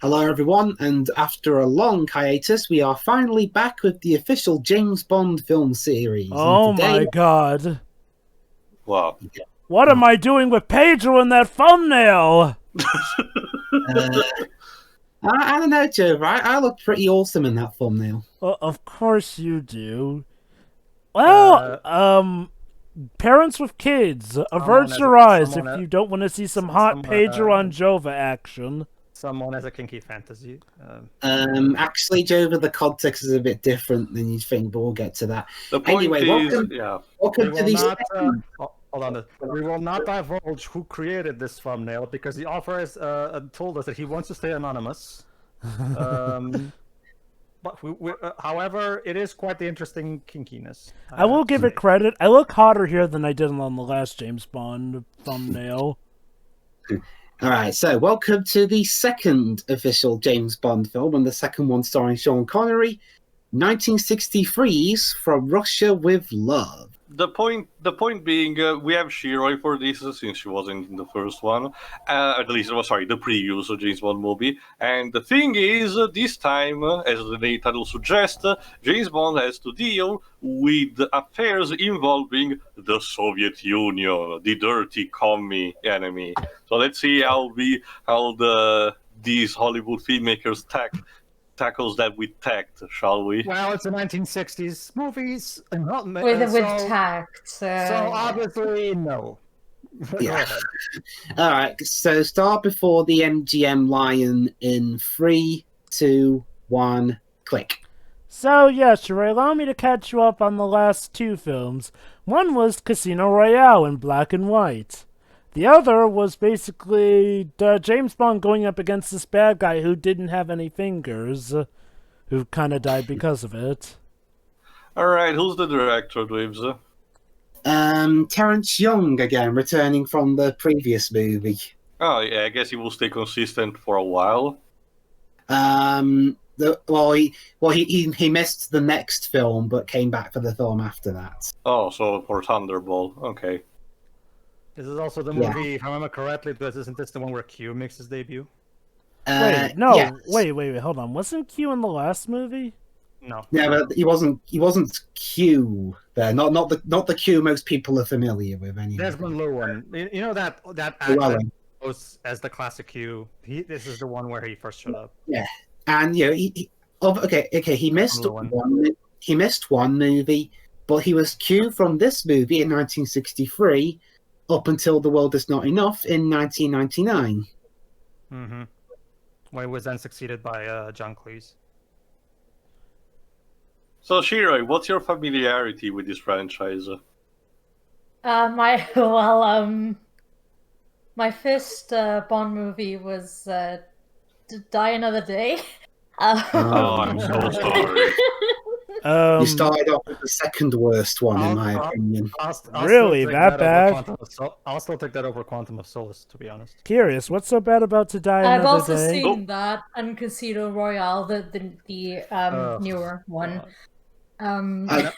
Hello, everyone, and after a long hiatus, we are finally back with the official James Bond film series. Oh and today, my god. Wow. What am I doing with Pedro in that thumbnail? I don't know, Joe, right? I look pretty awesome in that thumbnail. Well, of course you do. Well, parents with kids, avert your eyes if you don't want to see some hot Pedro on Jova action. Someone has a kinky fantasy. Actually, Joe, the context is a bit different than you'd think, but we'll get to that. The point Anyway, welcome to these. Hold on. We will not divulge who created this thumbnail because the author has told us that he wants to stay anonymous. But however, it is quite the interesting kinkiness. I will give it credit. I look hotter here than I did on the last James Bond thumbnail. All right, so welcome to the second official James Bond film, and the second one starring Sean Connery, 1963's From Russia with Love. The point being, we have Shiroi for this since she wasn't in the first one, at least, the previous James Bond movie. And the thing is, this time, as the name title suggests, James Bond has to deal with affairs involving the Soviet Union, the dirty commie enemy. So let's see how these Hollywood filmmakers tackles that with tact, shall we? Well, it's the 1960s movies, with tact. So obviously, no. Yeah. All right, so start before the MGM lion in 3, 2, 1, click. So, yes, Sheree, allow me to catch you up on the last two films. One was Casino Royale in black and white. The other was basically James Bond going up against this bad guy who didn't have any fingers, who kind of died because of it. Alright, who's the director, Dweebs? Terrence Young again, returning from the previous movie. Oh, yeah, I guess he will stay consistent for a while. He missed the next film, but came back for the film after that. Oh, so for Thunderball, okay. This is also the movie, if I remember correctly, isn't this the one where Q makes his debut? Wait, no, yes. wait, hold on. Wasn't Q in the last movie? No. Yeah, but he wasn't Q there. Not the Q most people are familiar with anyway. Desmond Llewellyn. You know that Llewellyn. goes as the classic Q. This is the one where he first showed up. Yeah, and he missed he missed one movie, but he was Q from this movie in 1963 up until The World Is Not Enough in 1999. Mm-hmm. Where he was then succeeded by John Cleese. So, Shiroi, what's your familiarity with this franchise? My first Bond movie was Die Another Day. Oh, I'm so sorry. You started off with the second worst one, in my opinion. Really? That bad? I'll still take that over Quantum of Solace, to be honest. Curious, what's so bad about To Die I've Another also Day? seen that and Casino Royale, the newer one. I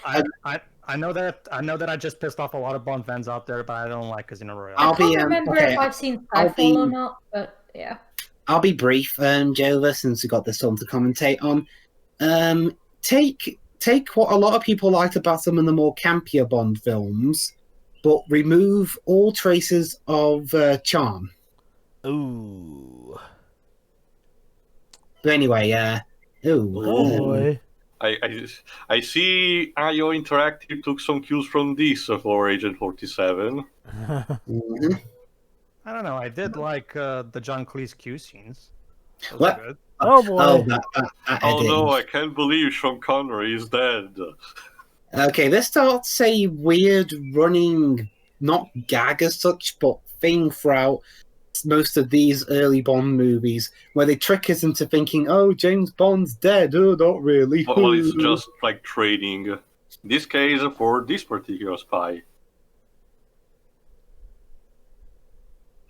know that I just pissed off a lot of Bond fans out there, but I don't like Casino Royale. I can't remember if I've seen Skyfall or not, but yeah. I'll be brief, Jova, since we got this film to commentate on. Take what a lot of people liked about some of the more campier Bond films, but remove all traces of charm. Ooh. But anyway, Oh boy. I see IO Interactive took some cues from this for Agent 47. Mm-hmm. I don't know. I did like the John Cleese Q scenes. Those What? were good. Oh boy. Oh no, I can't believe Sean Connery is dead. Okay, this starts a weird running, not gag as such, but thing throughout most of these early Bond movies, where they trick us into thinking, oh, James Bond's dead. Oh, not really. Well, it's just like trading. In this case, for this particular spy.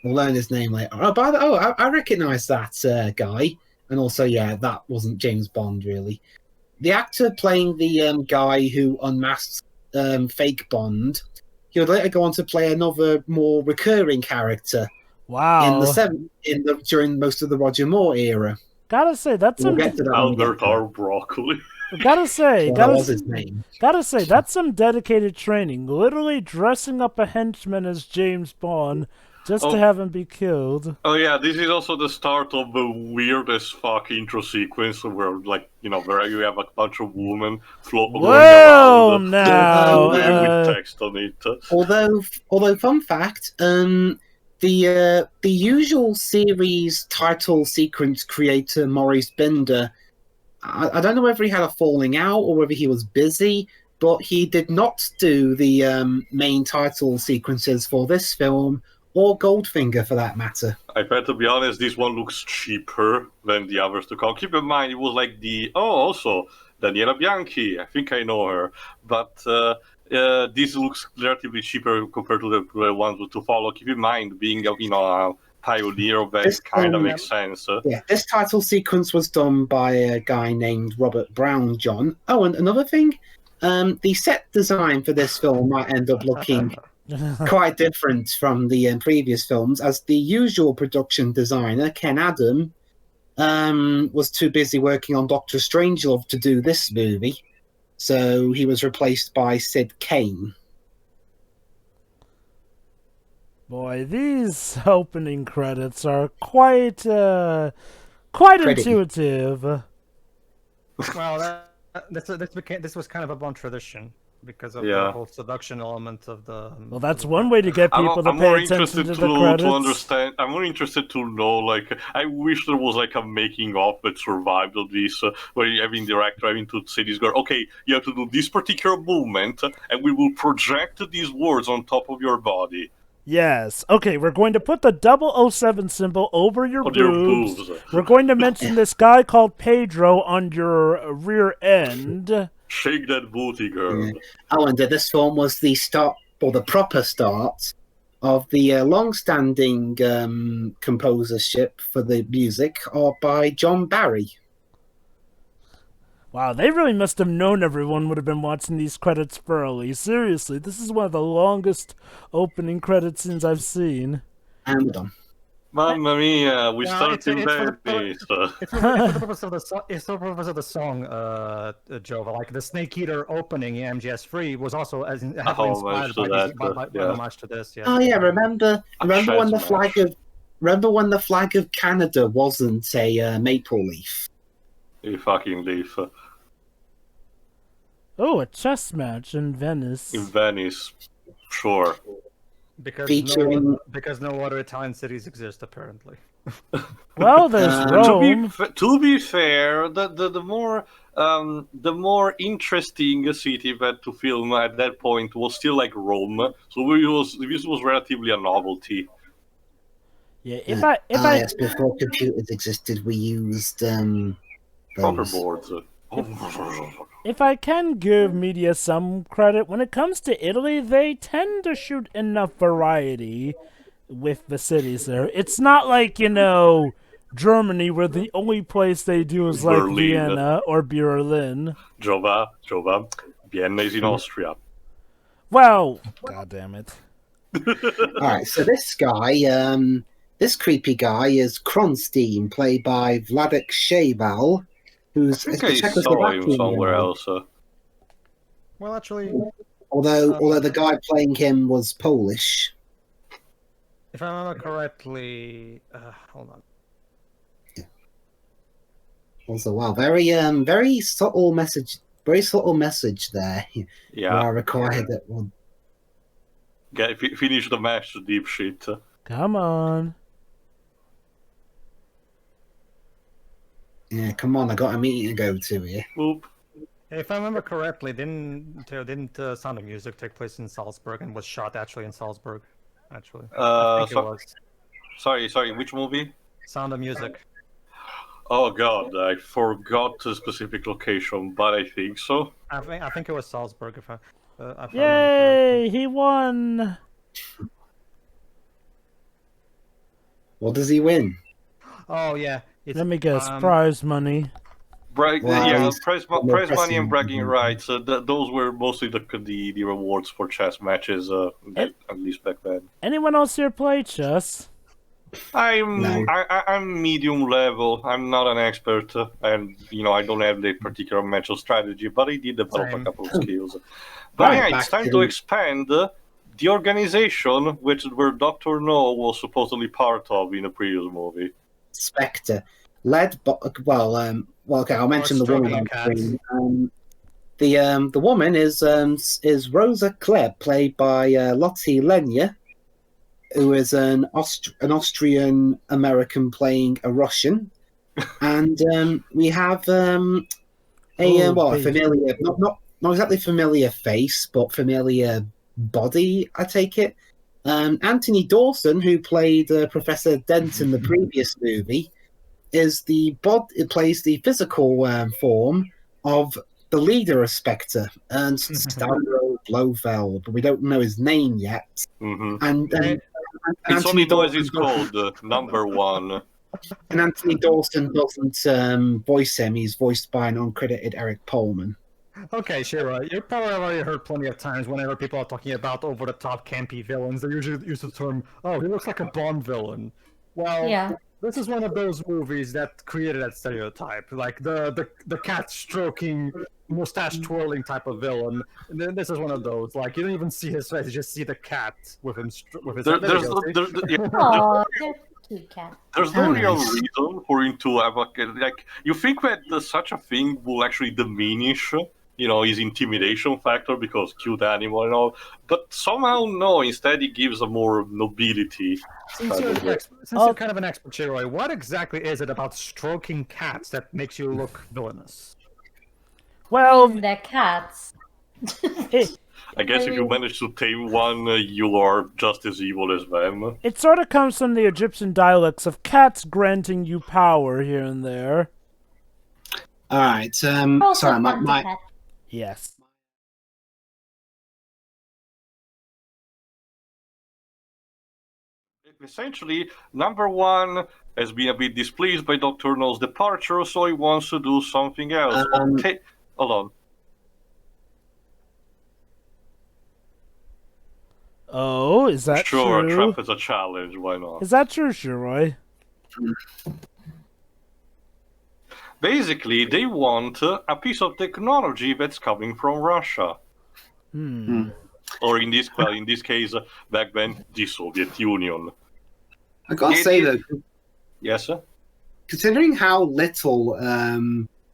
We'll learn his name later. I recognise that guy. And also, yeah, that wasn't James Bond, really. The actor playing the guy who unmasks fake Bond, he would later go on to play another more recurring character Wow. during most of the Roger Moore era. Gotta say, that's We'll some. get to that when we get Albert to R. Broccoli. Gotta say, that was his name. gotta say, that's some dedicated training. Literally dressing up a henchman as James Bond just to have him be killed. Oh yeah, this is also the start of the weirdest fuck intro sequence where, like, where you have a bunch of women floating Whoa, around now! with text on it. Although, fun fact, the usual series title sequence creator Maurice Binder, I don't know whether he had a falling out or whether he was busy, but he did not do the main title sequences for this film or Goldfinger for that matter. I bet, to be honest, this one looks cheaper than the others to come. Keep in mind, it was like also Daniela Bianchi. I think I know her, but this looks relatively cheaper compared to the ones to follow. Keep in mind, being a pioneer of that kind of makes sense. Yeah, this title sequence was done by a guy named Robert Brown John. Oh, and another thing, the set design for this film might end up looking quite different from the previous films, as the usual production designer, Ken Adam, was too busy working on Doctor Strangelove to do this movie, so he was replaced by Sid Kane. Boy, these opening credits are quite intuitive. Well, this was kind of a Bond tradition because of the whole seduction element of the. Well, that's one way to get people to pay attention to the credits. To understand. I'm more interested to know. Like, I wish there was like a making of that survived of this, where you having director having to say this girl, okay, you have to do this particular movement, and we will project these words on top of your body. Yes. Okay, we're going to put the 007 symbol over your boobs. We're going to mention this guy called Pedro on your rear end. Shake that booty, girl. Yeah. Oh, and this film was the start, or the proper start, of the long-standing composership for the music by John Barry. Wow, they really must have known everyone would have been watching these credits thoroughly. Seriously, this is one of the longest opening credit scenes I've seen. And we're done. Mamma mia, we started badly. It's for the purpose of the song. It's for the purpose of the song, Jova. Like the Snake Eater opening, MGS3 was also heavily inspired by homage to this. Yeah. Oh yeah, remember when the flag of Canada wasn't a maple leaf? You fucking leaf. Oh, a chess match in Venice. In Venice, sure. Because no other Italian cities exist, apparently. Well, there's Rome. To be fair, the more interesting city that to film at that point was still like Rome. So this was relatively a novelty. Yeah, yes, before computers existed, we used proper boards. If I can give media some credit, when it comes to Italy, they tend to shoot enough variety with the cities there. It's not like, Germany, where the only place they do is like Berlin. Vienna or Berlin. Jova, Vienna is in Austria. Well, god damn it. Alright, so this guy, this creepy guy is Kronstein, played by Vladek Sheval, who's I think I saw him somewhere else. Well, actually, although the guy playing him was Polish. If I remember correctly, hold on. Yeah. Also, wow, very subtle message. Very subtle message there. Yeah. I required that one. Finish the match, deep shit. Come on. Yeah, come on, I got a meeting to go to here. Oop. If I remember correctly, didn't Sound of Music take place in Salzburg and was shot actually in Salzburg? Actually, I think it was. Sorry, which movie? Sound of Music. Oh god, I forgot the specific location, but I think so. I think it was Salzburg. If I Yay! He won. What does he win? Oh yeah. Let me guess. Prize money. Prize money and bragging rights. Those were mostly the rewards for chess matches, at least back then. Anyone else here play chess? I'm medium level. I'm not an expert, and I don't have the particular mental strategy, but I did develop a couple of skills. But yeah, it's time to expand the organization where Dr. No was supposedly part of in a previous movie. Spectre, led by okay, I'll mention the woman on screen. The woman is Rosa Klebb, played by Lottie Lenya, who is an Austrian American playing a Russian, and we have a familiar, not exactly familiar face, but familiar body. I take it. Anthony Dawson, who played Professor Dent in the previous movie, plays the physical form of the leader of Spectre, and Stavro Blofeld, but we don't know his name yet. Mm-hmm. And it's only knows it's called Number One. And Anthony Dawson doesn't voice him; he's voiced by an uncredited Eric Pullman. Okay, Shira, you've probably already heard plenty of times whenever people are talking about over-the-top campy villains, they usually use the term, "Oh, he looks like a Bond villain." Well, yeah. This is one of those movies that created that stereotype, like the cat stroking, mustache twirling type of villain. And then this is one of those, like you don't even see his face; you just see the cat with his. There's no real reason for him to have like. You think that such a thing will actually diminish, his intimidation factor because cute animal and all, but somehow no. Instead, it gives a more nobility. Since you're kind of an expert, Shiroy, what exactly is it about stroking cats that makes you look villainous? Well, they're cats. I guess if you manage to tame one, you are just as evil as them. It sort of comes from the Egyptian dialects of cats granting you power here and there. All right. Sorry, my yes. Essentially, Number One has been a bit displeased by Dr. No's departure, so he wants to do something else. Hold on. Oh, is that true? Sure, Trump is a challenge, why not? Is that true, Shiroy? Basically, they want a piece of technology that's coming from Russia. Or in this case, back then, the Soviet Union. I gotta say though, yes, sir? Considering how little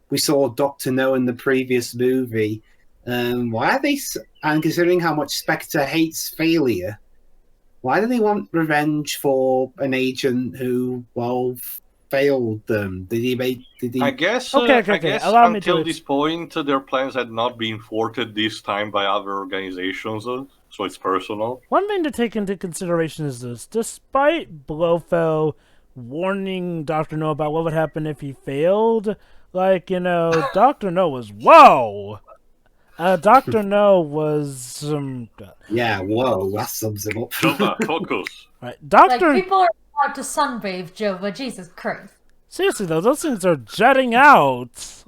we saw Dr. No in the previous movie, why are they? And considering how much Spectre hates failure, why do they want revenge for an agent who, failed them? Did he? I guess. Okay. Allow me until this point, their plans had not been thwarted this time by other organizations, so it's personal. One thing to take into consideration is this: despite Blofeld warning Dr. No about what would happen if he failed, Dr. No was Dr. No was yeah, whoa, that sums him up. Focus. Right, Dr. People are allowed to sunbathe, Jova. Jesus Christ. Seriously though, those things are jutting out.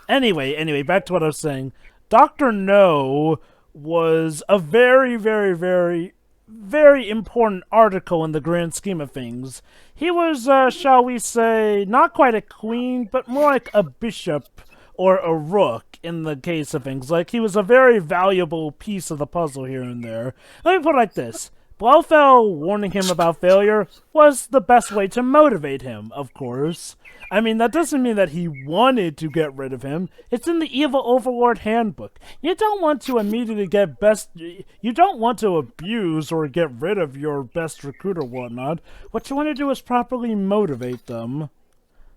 Anyway, back to what I was saying. Dr. No was a very, very, very, very important article in the grand scheme of things. He was, shall we say, not quite a queen, but more like a bishop or a rook in the case of things. He was a very valuable piece of the puzzle here and there. Let me put it like this. Blofeld warning him about failure was the best way to motivate him, of course. I mean, that doesn't mean that he wanted to get rid of him. It's in the Evil Overlord handbook. You don't want to immediately you don't want to abuse or get rid of your best recruit or whatnot. What you want to do is properly motivate them.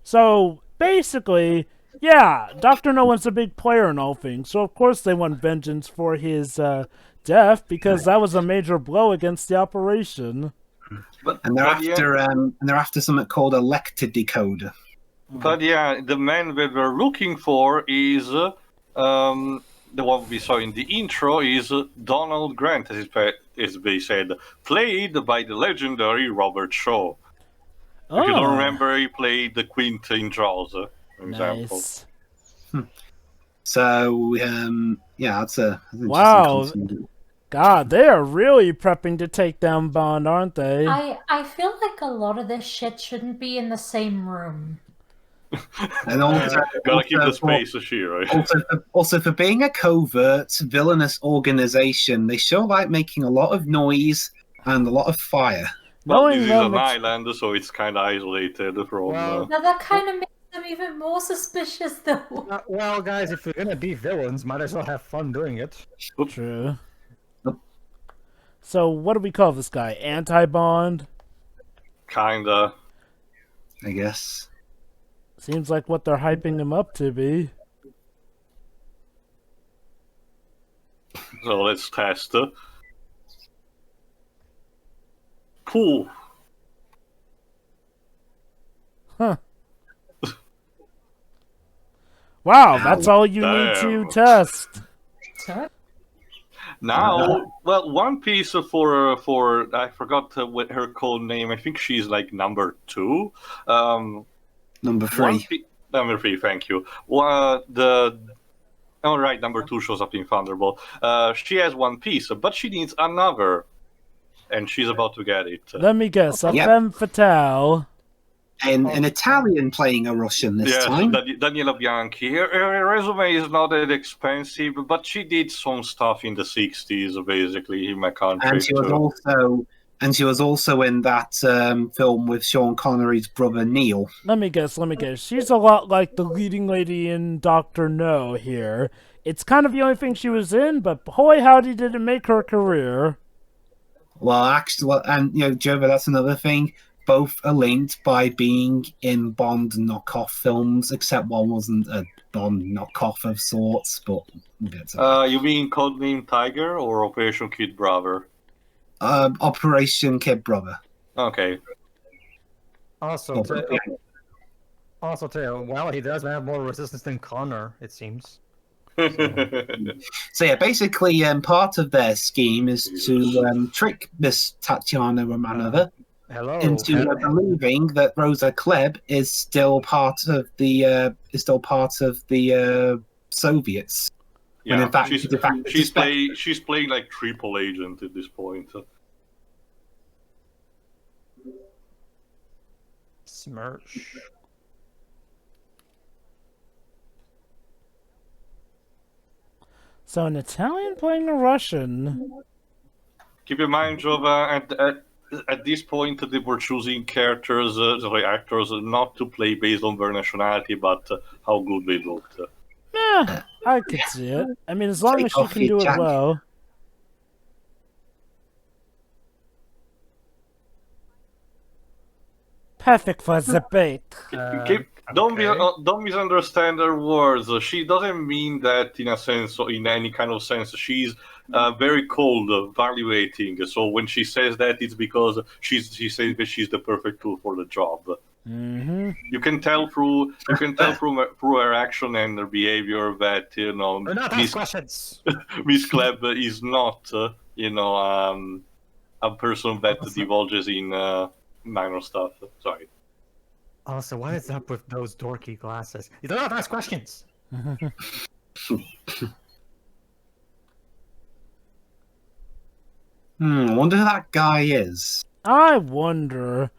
So, basically, yeah, Dr. No One's a big player in all things, so of course they want vengeance for his death, because that was a major blow against the operation. And they're after something called a lector decoder. But yeah, the man that we're looking for is the one we saw in the intro is Donald Grant, as they said, played by the legendary Robert Shaw. Oh. If you don't remember, he played the Quint in Jaws, for example. Nice. So, yeah, that's a wow. God, they are really prepping to take down Bond, aren't they? I feel like a lot of this shit shouldn't be in the same room. And also, gotta keep the space a sheer, right? Also, for being a covert, villainous organization, they sure like making a lot of noise and a lot of fire. Well, this is an island, so it's kind of isolated from... Now that kind of makes them even more suspicious, though. Well, guys, if you're gonna be villains, might as well have fun doing it. True. So, what do we call this guy? Anti-Bond? Kinda. I guess. Seems like what they're hyping him up to be. So let's test. Cool. Huh. Wow, that's all you need to test. Now, well, one piece for I forgot what her code name. I think she's like number 2. Number 3. Number 3, thank you. Right, number 2 shows up in Thunderbolt. She has one piece, but she needs another, and she's about to get it. Let me guess, a femme fatale. An Italian playing a Russian this time. Daniela Bianchi. Her resume is not that expensive, but she did some stuff in the 60s, basically, in my country. And she was also in that film with Sean Connery's brother Neil. Let me guess. She's a lot like the leading lady in Dr. No here. It's kind of the only thing she was in, but holy howdy did it make her career. Well, actually, and Joe, that's another thing. Both are linked by being in Bond knockoff films, except one wasn't a Bond knockoff of sorts, but we'll get to that. You mean Codename Tiger or Operation Kid Brother? Operation Kid Brother. Okay. Also, too, well, he does have more resistance than Connor, it seems. So yeah, basically, part of their scheme is to trick Miss Tatiana Romanova into believing that Rosa Klebb is still part of the Soviets. Yeah, in fact, she's playing like triple agent at this point. Smirch. So an Italian playing a Russian. Keep in mind, Jova, at this point they were choosing actors not to play based on their nationality, but how good they looked. Yeah, I could see it. I mean, as long as she can do it well. Perfect for the bait. Don't misunderstand her words. She doesn't mean that in a sense, or in any kind of sense. She's very cold, evaluating. So when she says that, it's because she says that she's the perfect tool for the job. Mm-hmm. You can tell through her action and her behavior that Miss Klebb is not a person that divulges in minor stuff. Sorry. Also, what is up with those dorky glasses? You don't have to ask questions. I wonder who that guy is. I wonder.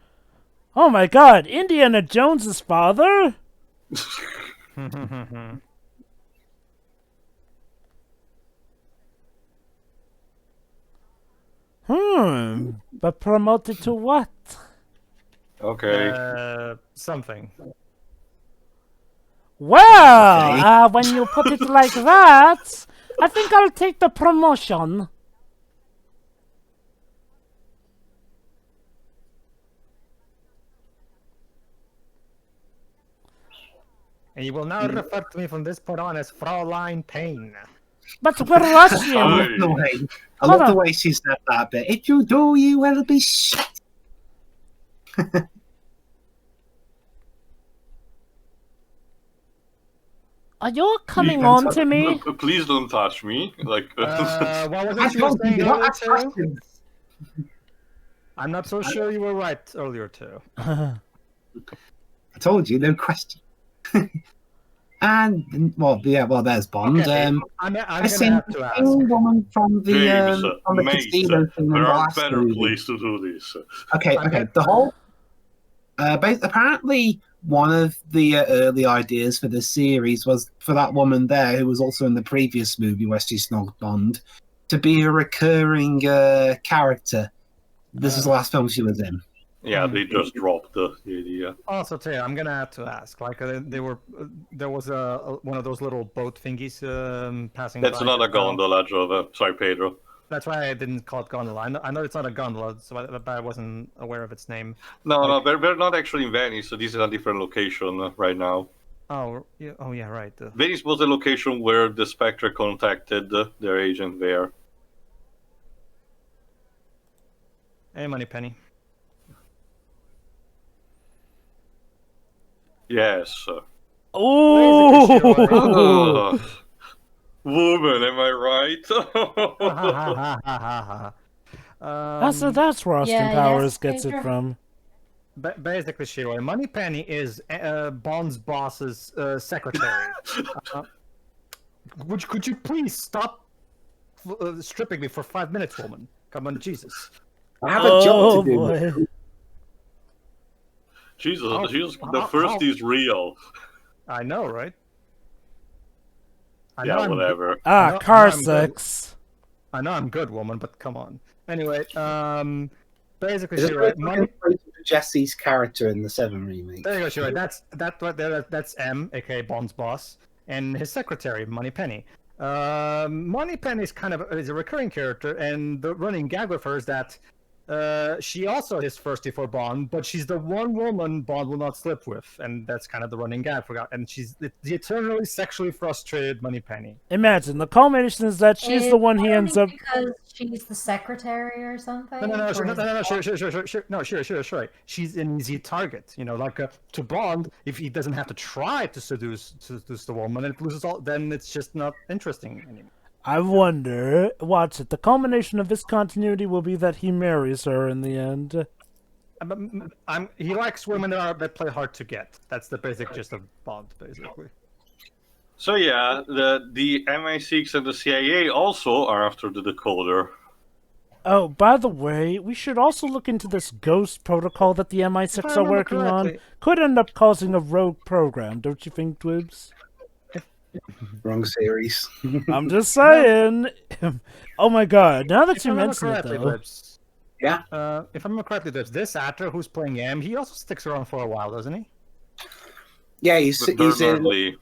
Oh my God, Indiana Jones's father? But promoted to what? Okay. Something. Well, when you put it like that, I think I'll take the promotion. And you will now refer to me from this point on as Fraulein Payne. But we're Russian. I love the way she said that bit. If you do, you will be shit. Are you coming on to me? Please don't touch me. Like, what was it you were saying earlier too? I'm not so sure you were right earlier too. I told you, no question. And well, there's Bond. Okay, I'm I gonna seen have the to ask. young woman from James, the mate, casino scene in there the are last better movie. places to do this. Okay. The whole apparently one of the early ideas for the series was for that woman there, who was also in the previous movie where she snogged Bond, to be a recurring character. This is the last film she was in. Yeah, they just dropped the idea. Also, too, I'm gonna have to ask. Like, there was one of those little boat thingies passing. That's by not a just now. gondola, Jova. Sorry, Pedro. That's why I didn't call it gondola. I know it's not a gondola, but I wasn't aware of its name. No, we're not actually in Venice, so this is a different location right now. Oh, yeah, right. Venice was the location where the Spectre contacted their agent there. Hey, Moneypenny. Yes. Oh, Woman, am I right? that's where Austin Yeah, Powers yes, gets it Pedro. from. Basically, Shiroi, Moneypenny is Bond's boss's secretary. Could you please stop stripping me for 5 minutes, woman? Come on, Jesus. I have a job to do. Boy. Jesus, the first is real. I know, right? I Yeah, know whatever. Car sex. I know I'm good, woman, but come on. Anyway, basically, Is it Shiroi, Jesse's character in the 7 remake? there you go, Shiroi. That's M, aka Bond's boss, and his secretary, Moneypenny. Moneypenny is a recurring character, and the running gag with her is that she also is thirsty for Bond, but she's the one woman Bond will not sleep with, and that's kind of the running gag. And she's the eternally sexually frustrated Moneypenny. Imagine the culmination is that she's the one he ends up. Because she's the secretary or something. No, Or sure. She's an easy target. You know, like to Bond, if he doesn't have to try to seduce the woman, and it loses all, then it's just not interesting anymore. I wonder. Watch it. The culmination of this continuity will be that he marries her in the end. He likes women that play hard to get. That's the basic gist of Bond, basically. So yeah, the MI6 and the CIA also are after the decoder. Oh, by the way, we should also look into this ghost protocol that the MI6 are working on. Could end up causing a rogue program, don't you think, Twibs? Wrong series. I'm just saying. Oh my god, now that you mention it, though. Dibs, Yeah. If I remember correctly, Dibs, this actor who's playing M, he also sticks around for a while, doesn't he? Yeah, he's in Bernard Lee.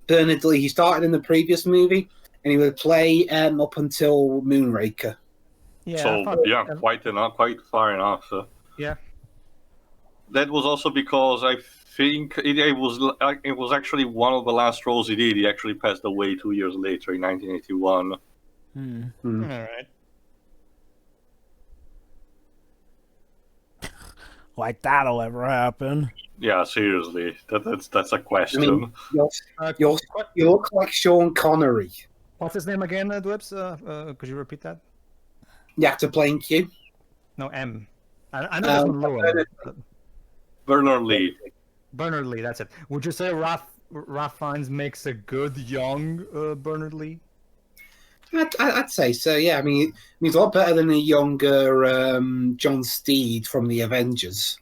He started in the previous movie, and he would play up until Moonraker. Yeah. So quite far enough. Yeah. That was also because I think it was actually one of the last roles he did. He actually passed away 2 years later in 1981. All right. Like that'll ever happen. Yeah, seriously, that's a question. I mean, you look like Sean Connery. What's his name again, Dwebs? Could you repeat that? The actor playing Q. No, M. I know this one lower. Bernard Lee. Bernard Lee, that's it. Would you say Ralph Fiennes makes a good young Bernard Lee? I'd say so. Yeah, I mean, he's a lot better than a younger John Steed from the Avengers.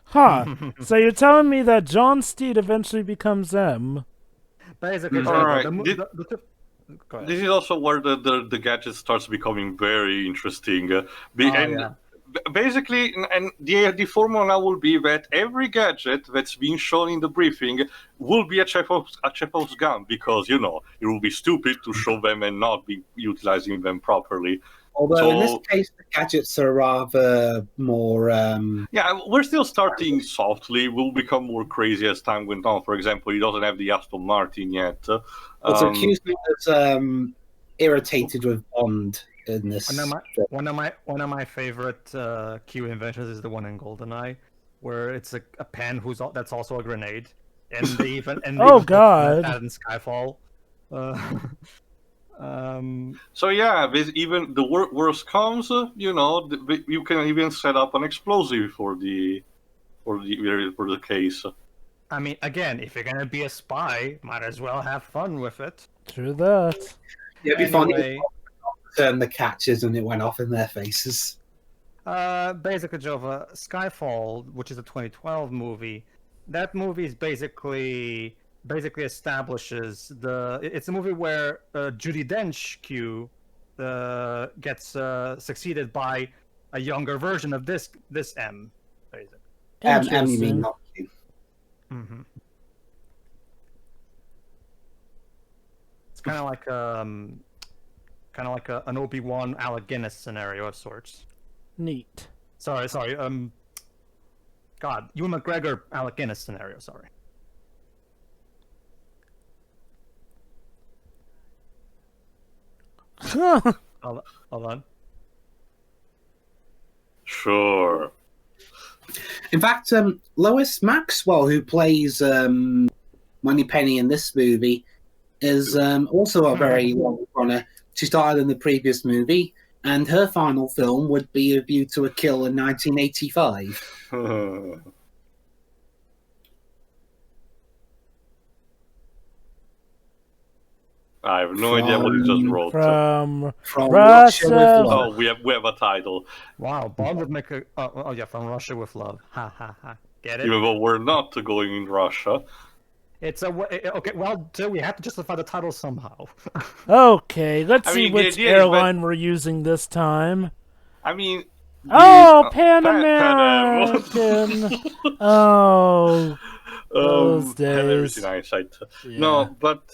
Huh. So you're telling me that John Steed eventually becomes M? Basically, All right. Go ahead. This is also where the gadget starts becoming very interesting. Basically, and the formula now will be that every gadget that's being shown in the briefing will be a Chekhov's gun, because, it will be stupid to show them and not be utilizing them properly. Although in this case, the gadgets are rather more... Yeah, we're still starting softly. We'll become more crazy as time went on. For example, he doesn't have the Aston Martin yet. It's accused me as irritated with Bond in this. One of my favorite Q inventions is the one in GoldenEye, where it's a pen that's also a grenade, and they even God, that in Skyfall. So yeah, even the worst comes, you can even set up an explosive for the case. I mean, again, if you're gonna be a spy, might as well have fun with it. True that. Yeah, it'd be funny Anyway, if they turned the catches and it went off in their faces. basically, Jova, Skyfall, which is a 2012 movie, that movie is basically establishes it's a movie where Judi Dench Q gets succeeded by a younger version of this M, basically. You mean not you. Mm-hmm. It's kind of like an Obi-Wan Alec Guinness scenario of sorts. Neat. Sorry. God, Ewan McGregor Alec Guinness scenario. Sorry. Hold on. Sure. In fact, Lois Maxwell, who plays Moneypenny in this movie, is also a very long runner. She started in the previous movie, and her final film would be A View to a Kill in 1985. I have no idea what he just wrote. From Russia with Love. Oh, we have a title. Wow, Bond would make a. Oh yeah, From Russia with Love. Ha ha ha. Get it? Even though we're not going in Russia. It's a okay. Well, so we have to justify the title somehow. Okay, let's I see mean, which the idea is, airline we're using this time. I mean. Oh, Pan American. Oh, those days. Everything hindsight. Yeah. No, but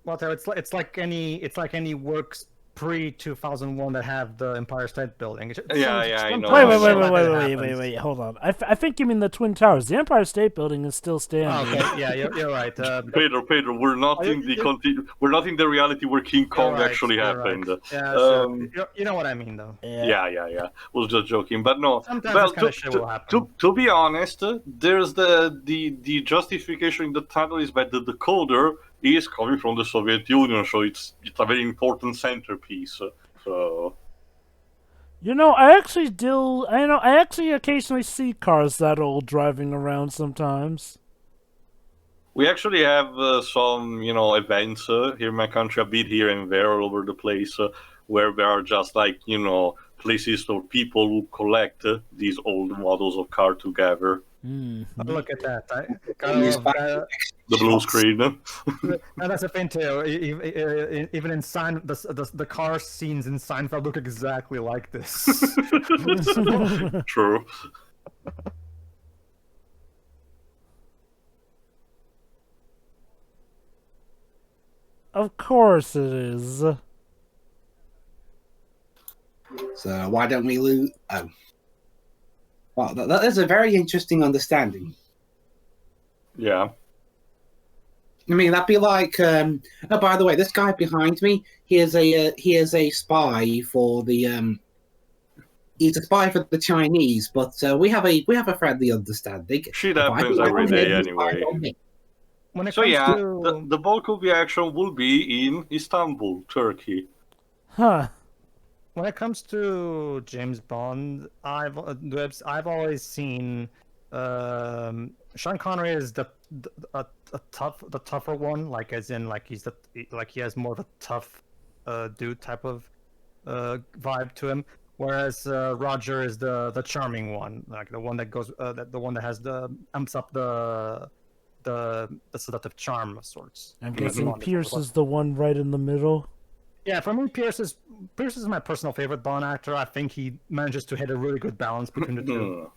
Well, it's like any works pre-2001 that have the Empire State Building. I know. Wait, hold on. I think you mean the Twin Towers. The Empire State Building is still standing. Okay, yeah, you're right. Pedro, we're not in the reality where King Kong actually happened. Right. Yeah, sure. You know what I mean, though. Yeah. Was just joking, but no. Sometimes well, this kind of shit will happen. to be honest, there's the justification in the title is that the decoder is coming from the Soviet Union, so it's a very important centerpiece. So. I actually occasionally see cars that old driving around sometimes. We actually have some, events here in my country, a bit here and there, all over the place, where there are just places or people who collect these old models of car together. Mm-hmm. Look at that! The blue screen. And that's the thing too. Even in the car scenes in Seinfeld look exactly like this. True. Of course it is. So why don't we lose? Oh. Well, that is a very interesting understanding. Yeah. I mean, that'd be like. Oh, by the way, this guy behind me, he is a spy for the. He's a spy for the Chinese, but we have a friendly understanding. Shit happens every day anyway. When it So comes yeah, to... the bulk of the action will be in Istanbul, Turkey. Huh. When it comes to James Bond, I've always seen Sean Connery is the tougher one, like as in like he has more of a tough dude type of vibe to him, whereas Roger is the charming one, like the one that goes the one that has amps up the seductive charm of sorts. I'm guessing Pierce is the one right in the middle. Yeah, for me, Pierce is my personal favorite Bond actor. I think he manages to hit a really good balance between the two.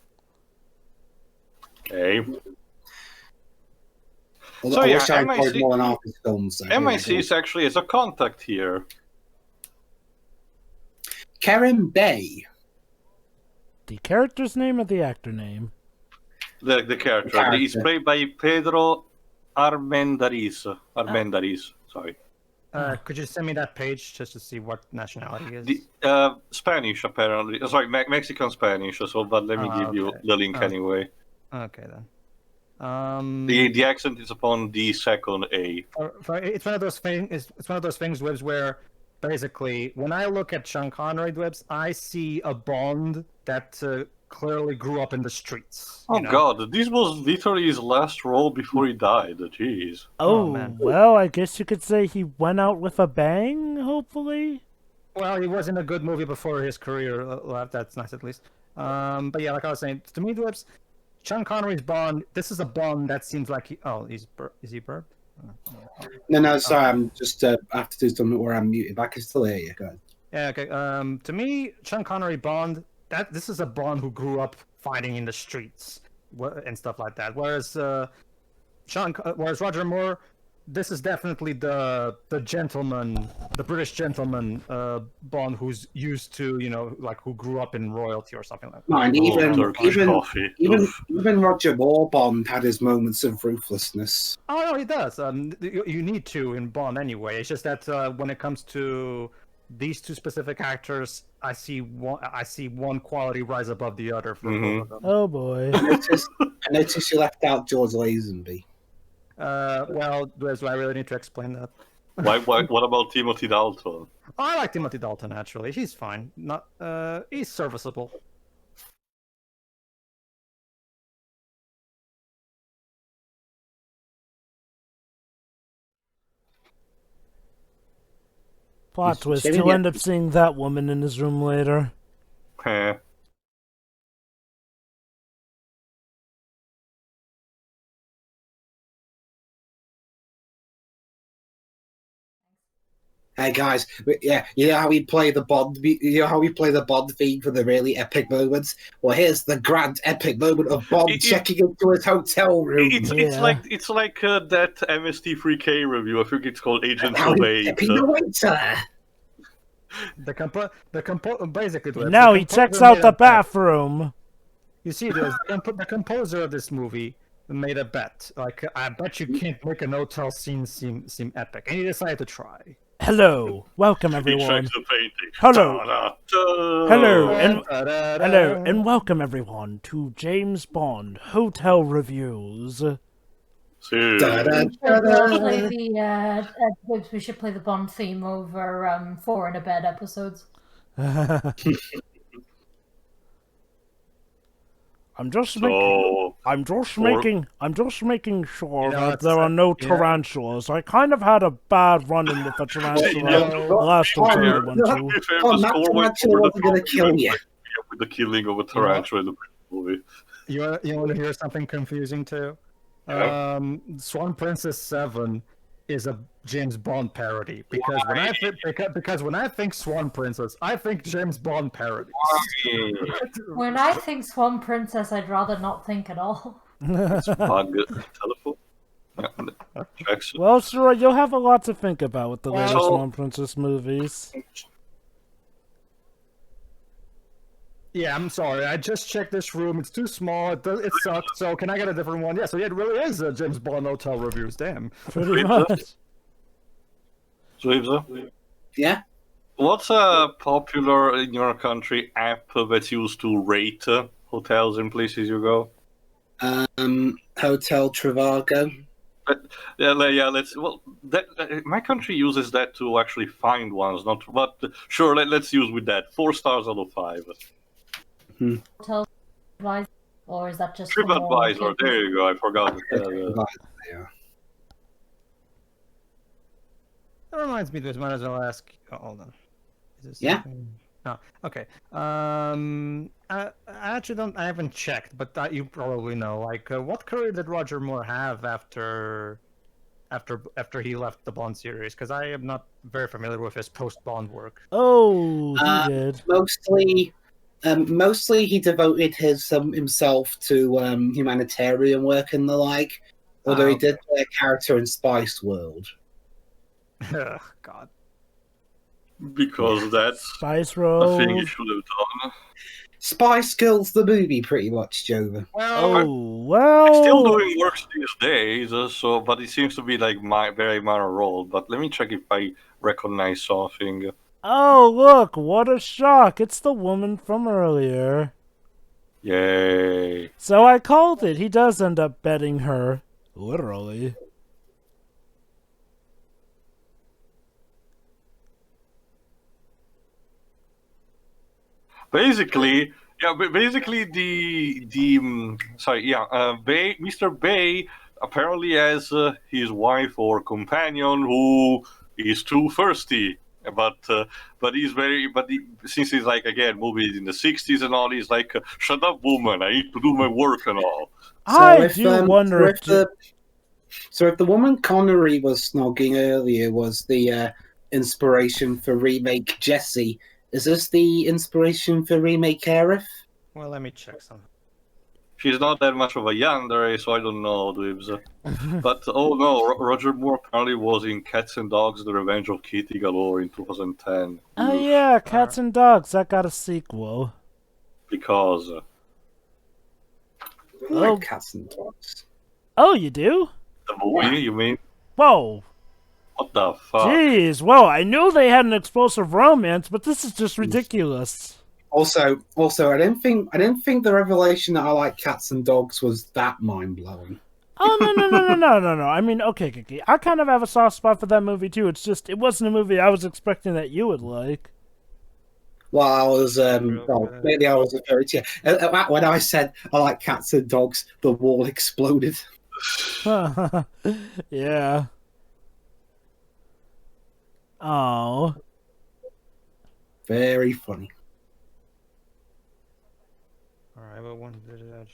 Okay. So yeah, MI6 is actually a contact here. Karen Bay. The character's name or the actor name? The character. He's played by Pedro Armendariz. Sorry. Could you send me that page just to see what nationality he is? Spanish, apparently. Sorry, Mexican Spanish. So, but let me give you the link anyway. Okay then. The accent is upon the second A. It's one of those things. It's one of those things where basically, when I look at Sean Connery whips, I see a Bond that clearly grew up in the streets. Oh God, this was literally his last role before he died. Jeez. Oh, man. well, I guess you could say he went out with a bang, hopefully? Well, he was in a good movie before his career left. That's nice, at least. But yeah, like I was saying, to me, whips, Sean Connery's Bond. This is a Bond that seems like he. Oh, is he burped? No, sorry. I'm just I have to do something where I'm muted. I can still hear you. Go ahead. Yeah, okay. To me, Sean Connery Bond. This is a Bond who grew up fighting in the streets and stuff like that. Whereas Roger Moore, this is definitely the gentleman, the British gentleman Bond who's used to, like who grew up in royalty or something like that. No, and even Roger Moore Bond had his moments of ruthlessness. Oh no, he does. You need to in Bond anyway. It's just that when it comes to these two specific actors, I see one quality rise above the other for both of them. Oh boy. I noticed you left out George Lazenby. Well, do I really need to explain that? What about Timothy Dalton? I like Timothy Dalton actually. He's fine. He's serviceable. Plot twist, he'll end up seeing that woman in his room later. Hey guys, yeah, you know how we play the Bond? You know how we play the Bond theme for the really epic moments? Well, here's the grand epic moment of Bond checking into his hotel room. It's like that MST3K review. I think it's called Agent of 8. Basically. Now he checks out the bathroom. You see, the composer of this movie made a bet. Like, I bet you can't make an hotel scene seem epic, and he decided to try. Hello, welcome everyone. Hello, and welcome everyone to James Bond Hotel Reviews. We should play the Bond theme over 4 in a Bed episodes. I'm just making sure that there are no tarantulas. I kind of had a bad run-in with a tarantula last time I went to. That tarantula wasn't going to kill you. With the killing of a tarantula in the movie. You want to hear something confusing too? Yeah. Swan Princess 7 is a James Bond parody because when I think Swan Princess, I think James Bond parodies. When I think Swan Princess, I'd rather not think at all. Telephone. Well, sure, you'll have a lot to think about with the latest Swan Princess movies. Yeah, I'm sorry. I just checked this room. It's too small. It sucks. So can I get a different one? Yeah, so it really is James Bond Hotel Reviews. Damn. Pretty much. Yeah? What's a popular in your country app that's used to rate hotels and places you go? Hotel Trivago. My country uses that to actually find ones, but sure, let's use with that. 4 stars out of 5. Hotel TripAdvisor, or is that just TripAdvisor? There you go. I forgot. That reminds me. Might as well ask. Oh, hold on. Is this something? No. Okay. I actually don't. I haven't checked, but you probably know. Like, what career did Roger Moore have after he left the Bond series? Because I am not very familiar with his post-Bond work. Oh, he did. Mostly he devoted himself to humanitarian work and the like, although he did play a character in Spice World. God. Because that's Spice a thing you should have done. Spice Girls the movie, pretty much, Jova. Well, I'm still doing work these days, but it seems to be like my very minor role. But let me check if I recognize something. Oh, look, what a shock. It's the woman from earlier. Yay. So I called it. He does end up betting her. Literally. Basically, basically Mr. Bay apparently has his wife or companion who is too thirsty. But since he's like again movies in the 60s and all, he's like, shut up, woman, I need to do my work and all. I do wonder so if the woman Connery was snogging earlier was the inspiration for remake Jessie, is this the inspiration for remake Aerith? Well, let me check something. She's not that much of a yandere, so I don't know, Dibs. But, oh no, Roger Moore apparently was in Cats and Dogs, The Revenge of Kitty Galore in 2010. Oh yeah, Cats and Dogs, that got a sequel. Because... I like Cats and Dogs. Oh, you do? The movie, you mean? Whoa. What the fuck? Jeez, whoa, I knew they had an explosive romance, but this is just ridiculous. Also, I didn't think the revelation that I like Cats and Dogs was that mind blowing. Oh no! I mean, okay, Kiki, I kind of have a soft spot for that movie too. It's just it wasn't a movie I was expecting that you would like. Well, I was maybe I was very when I said I like Cats and Dogs, the wall exploded. Yeah. Oh. Very funny. Alright, but when did it?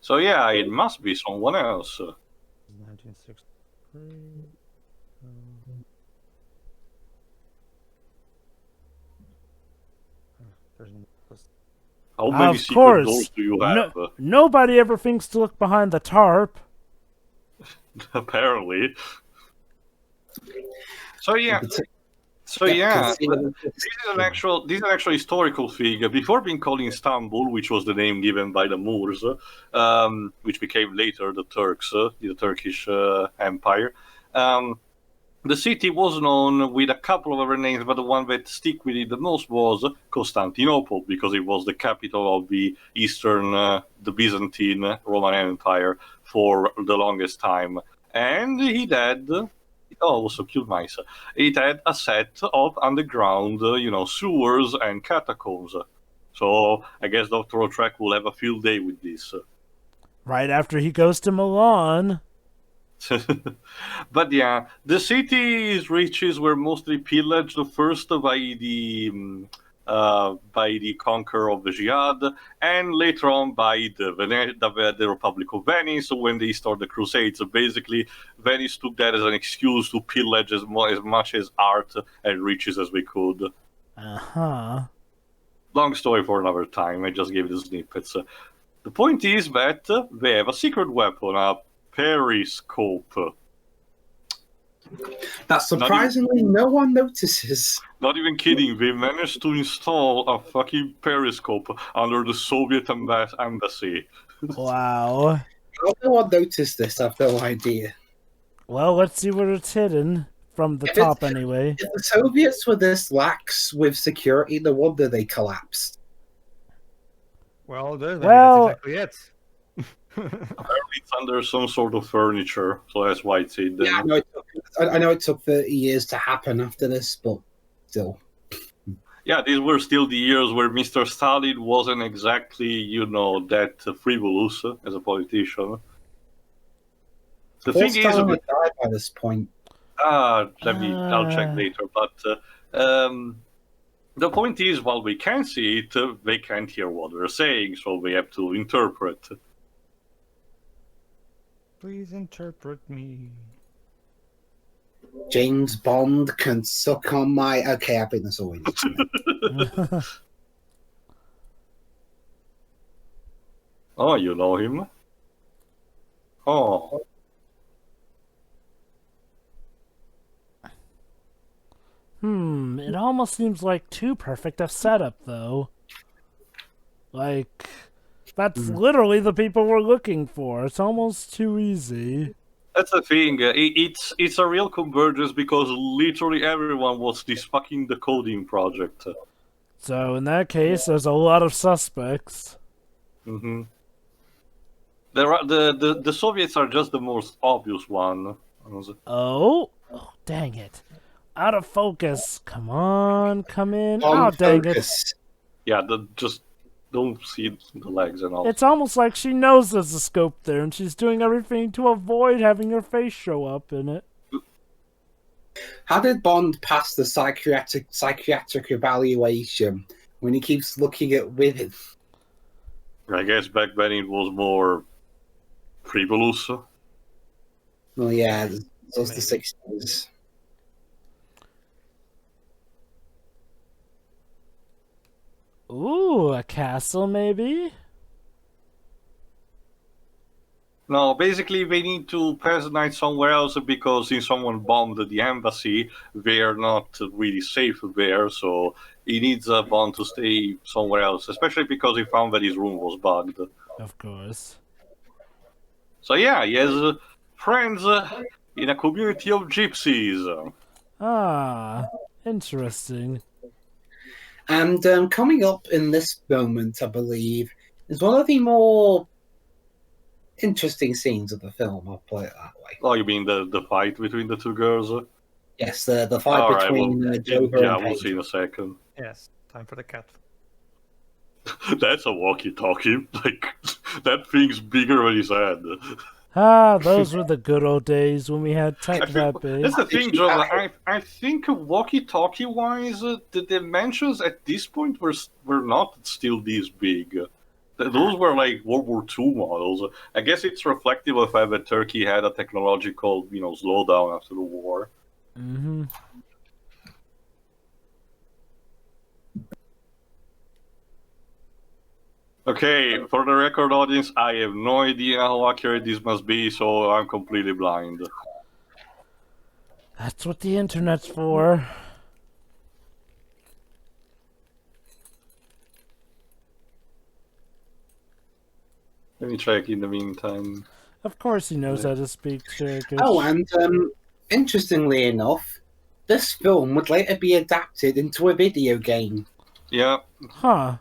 So yeah, it must be someone else. 1963. How many of secret course. doors do you have? Nobody ever thinks to look behind the tarp. Apparently. So yeah. This is an actual historical figure. Before being called Istanbul, which was the name given by the Moors, which became later the Turks, the Turkish Empire. The city was known with a couple of other names, but the one that stick with it the most was Constantinople, because it was the capital of the the Byzantine Roman Empire for the longest time. And it had, also killed mice. It had a set of underground, sewers and catacombs. So I guess Dr. Otrek will have a field day with this. Right after he goes to Milan. But yeah, the city's riches were mostly pillaged first by the conqueror of the Jihad, and later on by the Republic of Venice when they started the Crusades. So basically, Venice took that as an excuse to pillage as much as art and riches as we could. Long story for another time. I just gave the snippets. The point is that they have a secret weapon, a periscope. That surprisingly no one notices. Not even kidding, they managed to install a fucking periscope under the Soviet embassy. Wow. How no one noticed this? I have no idea. Well, let's see where it's hidden. From the top, anyway. If the Soviets were this lax with security, no wonder they collapsed. Well, that's exactly it. Apparently it's under some sort of furniture, so that's why it's hidden. Yeah, I know it took 30 years to happen after this, but still. Yeah, these were still the years where Mr. Stalin wasn't exactly, that frivolous as a politician. The thing is, Stalin would die by this point. I'll check later, but the point is, while we can see it, they can't hear what we're saying, so we have to interpret. Please interpret me. James Bond can suck on my... Okay, I think that's all we need to know. Oh, you know him? Oh. It almost seems like too perfect a setup, though. Like, that's literally the people we're looking for. It's almost too easy. That's the thing. It's a real convergence because literally everyone was this fucking decoding project. So in that case, there's a lot of suspects. Mm-hmm. The Soviets are just the most obvious one. Oh, dang it. Out of focus. Come on, come in. Oh, dang it. Yeah, just don't see the legs and all. It's almost like she knows there's a scope there, and she's doing everything to avoid having her face show up in it. How did Bond pass the psychiatric evaluation when he keeps looking at women? I guess back then it was more frivolous. Well, yeah, it was the 60s. Ooh, a castle maybe? No, basically they need to pass the night somewhere else because since someone bombed the embassy, they're not really safe there, so he needs a Bond to stay somewhere else, especially because he found that his room was bugged. Of course. So yeah, he has friends in a community of gypsies. Ah, interesting. And coming up in this moment, I believe, is one of the more interesting scenes of the film. I'll put it that way. Oh, you mean the fight between the two girls? Yes, the fight between Jover and we'll Paige. see in a second. Yes, time for the cat. That's a walkie-talkie. Like, that thing's bigger than his head. Ah, those were the good old days when we had tech that big. That's the thing, Joe. I think walkie-talkie wise, the dimensions at this point were not still this big. Those were like World War II models. I guess it's reflective of the fact that Turkey had a technological, slowdown after the war. Mm-hmm. Okay, for the record, audience, I have no idea how accurate this must be, so I'm completely blind. That's what the internet's for. Let me check in the meantime. Of course he knows how to speak Turkish. Oh, and interestingly enough, this film would later be adapted into a video game. Yeah. Huh.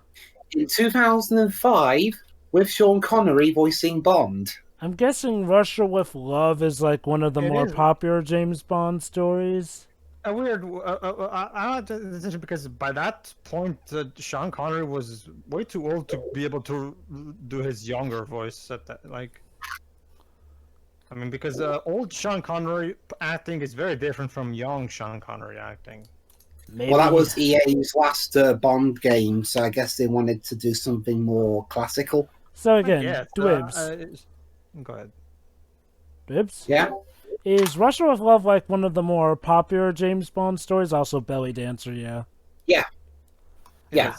In 2005, with Sean Connery voicing Bond. I'm guessing Russia with Love is like one of the more popular James Bond stories. A weird. I don't know because by that point, Sean Connery was way too old to be able to do his younger voice. I mean, because old Sean Connery acting is very different from young Sean Connery acting. Maybe. Well, that was EA's last Bond game, so I guess they wanted to do something more classical. So again, Dwibs. Go ahead. Dwibs? Yeah. Is Russia with Love like one of the more popular James Bond stories? Also Belly Dancer, yeah. Yeah. Yeah.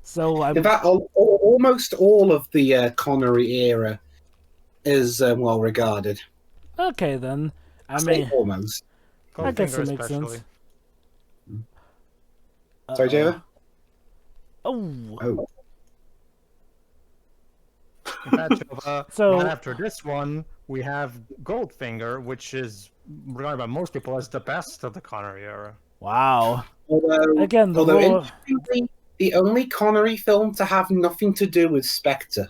So in fact, almost all of the Connery era is well regarded. Okay, then. I mean, almost. I guess it makes sense. Sorry, Java? Oh. So after this one, we have Goldfinger, which is regarded by most people as the best of the Connery era. Wow. Although interestingly, the only Connery film to have nothing to do with Spectre.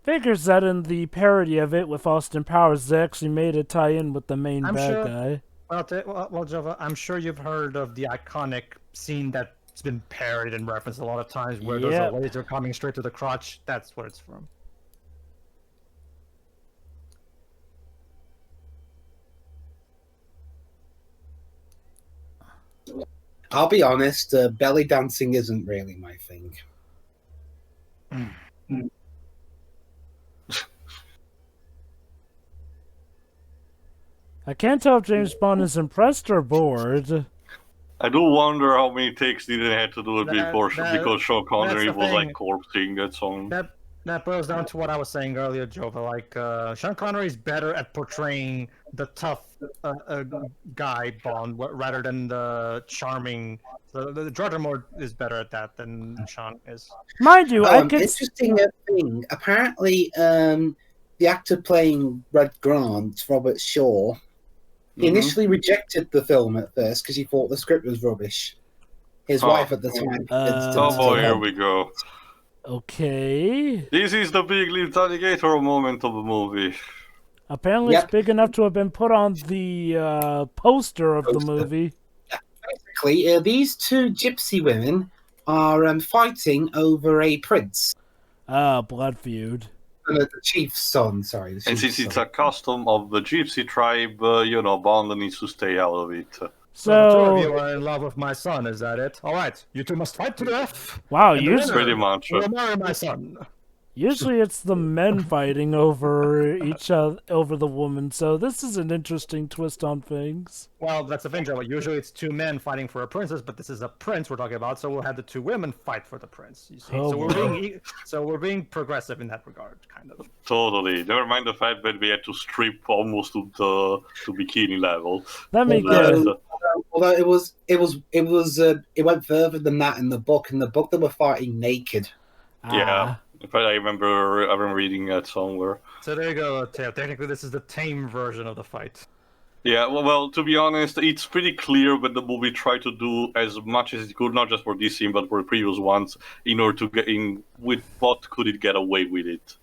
Figures that in the parody of it with Austin Powers, they actually made a tie-in with the main bad guy. Well, Java, I'm sure you've heard of the iconic scene that's been parodied and referenced a lot of times where there's a laser coming straight to the crotch. That's what it's from. I'll be honest, belly dancing isn't really my thing. I can't tell if James Bond is impressed or bored. I do wonder how many takes did they have to do it before because Sean Connery was like corpsing that song. That boils down to what I was saying earlier, Jova. Like Sean Connery is better at portraying the tough guy Bond rather than the charming. The Roger Moore is better at that than Sean is. Mind you, interesting thing. Apparently, the actor playing Red Grant, Robert Shaw, he initially rejected the film at first because he thought the script was rubbish. His wife at the time. Oh boy, here we go. Okay. This is the big litigator moment of the movie. Apparently it's big enough to have been put on the poster of the movie. basically, these two gypsy women are fighting over a prince. Blood feud. The chief's son, sorry. And since it's a custom of the gypsy tribe, Bond needs to stay out of it. So the two of you are in love with my son, is that it? All right, you two must fight to the death. Wow, pretty much. Will marry my son. Usually it's the men fighting over each other, over the woman, so this is an interesting twist on things. Well, that's the thing, Joe. Usually it's two men fighting for a princess, but this is a prince we're talking about, so we'll have the two women fight for the prince, you see. Oh, so we're being progressive in that regard, kind of. Totally. Never mind the fact that we had to strip almost to bikini level. Let me Although, guess. although it went further than that in the book. In the book, they were fighting naked. Yeah. But I remember reading that somewhere. So there you go, Teo. Technically, this is the tame version of the fight. Yeah, well, to be honest, it's pretty clear that the movie tried to do as much as it could, not just for this scene, but for the previous ones, in order to get in with what could it get away with it.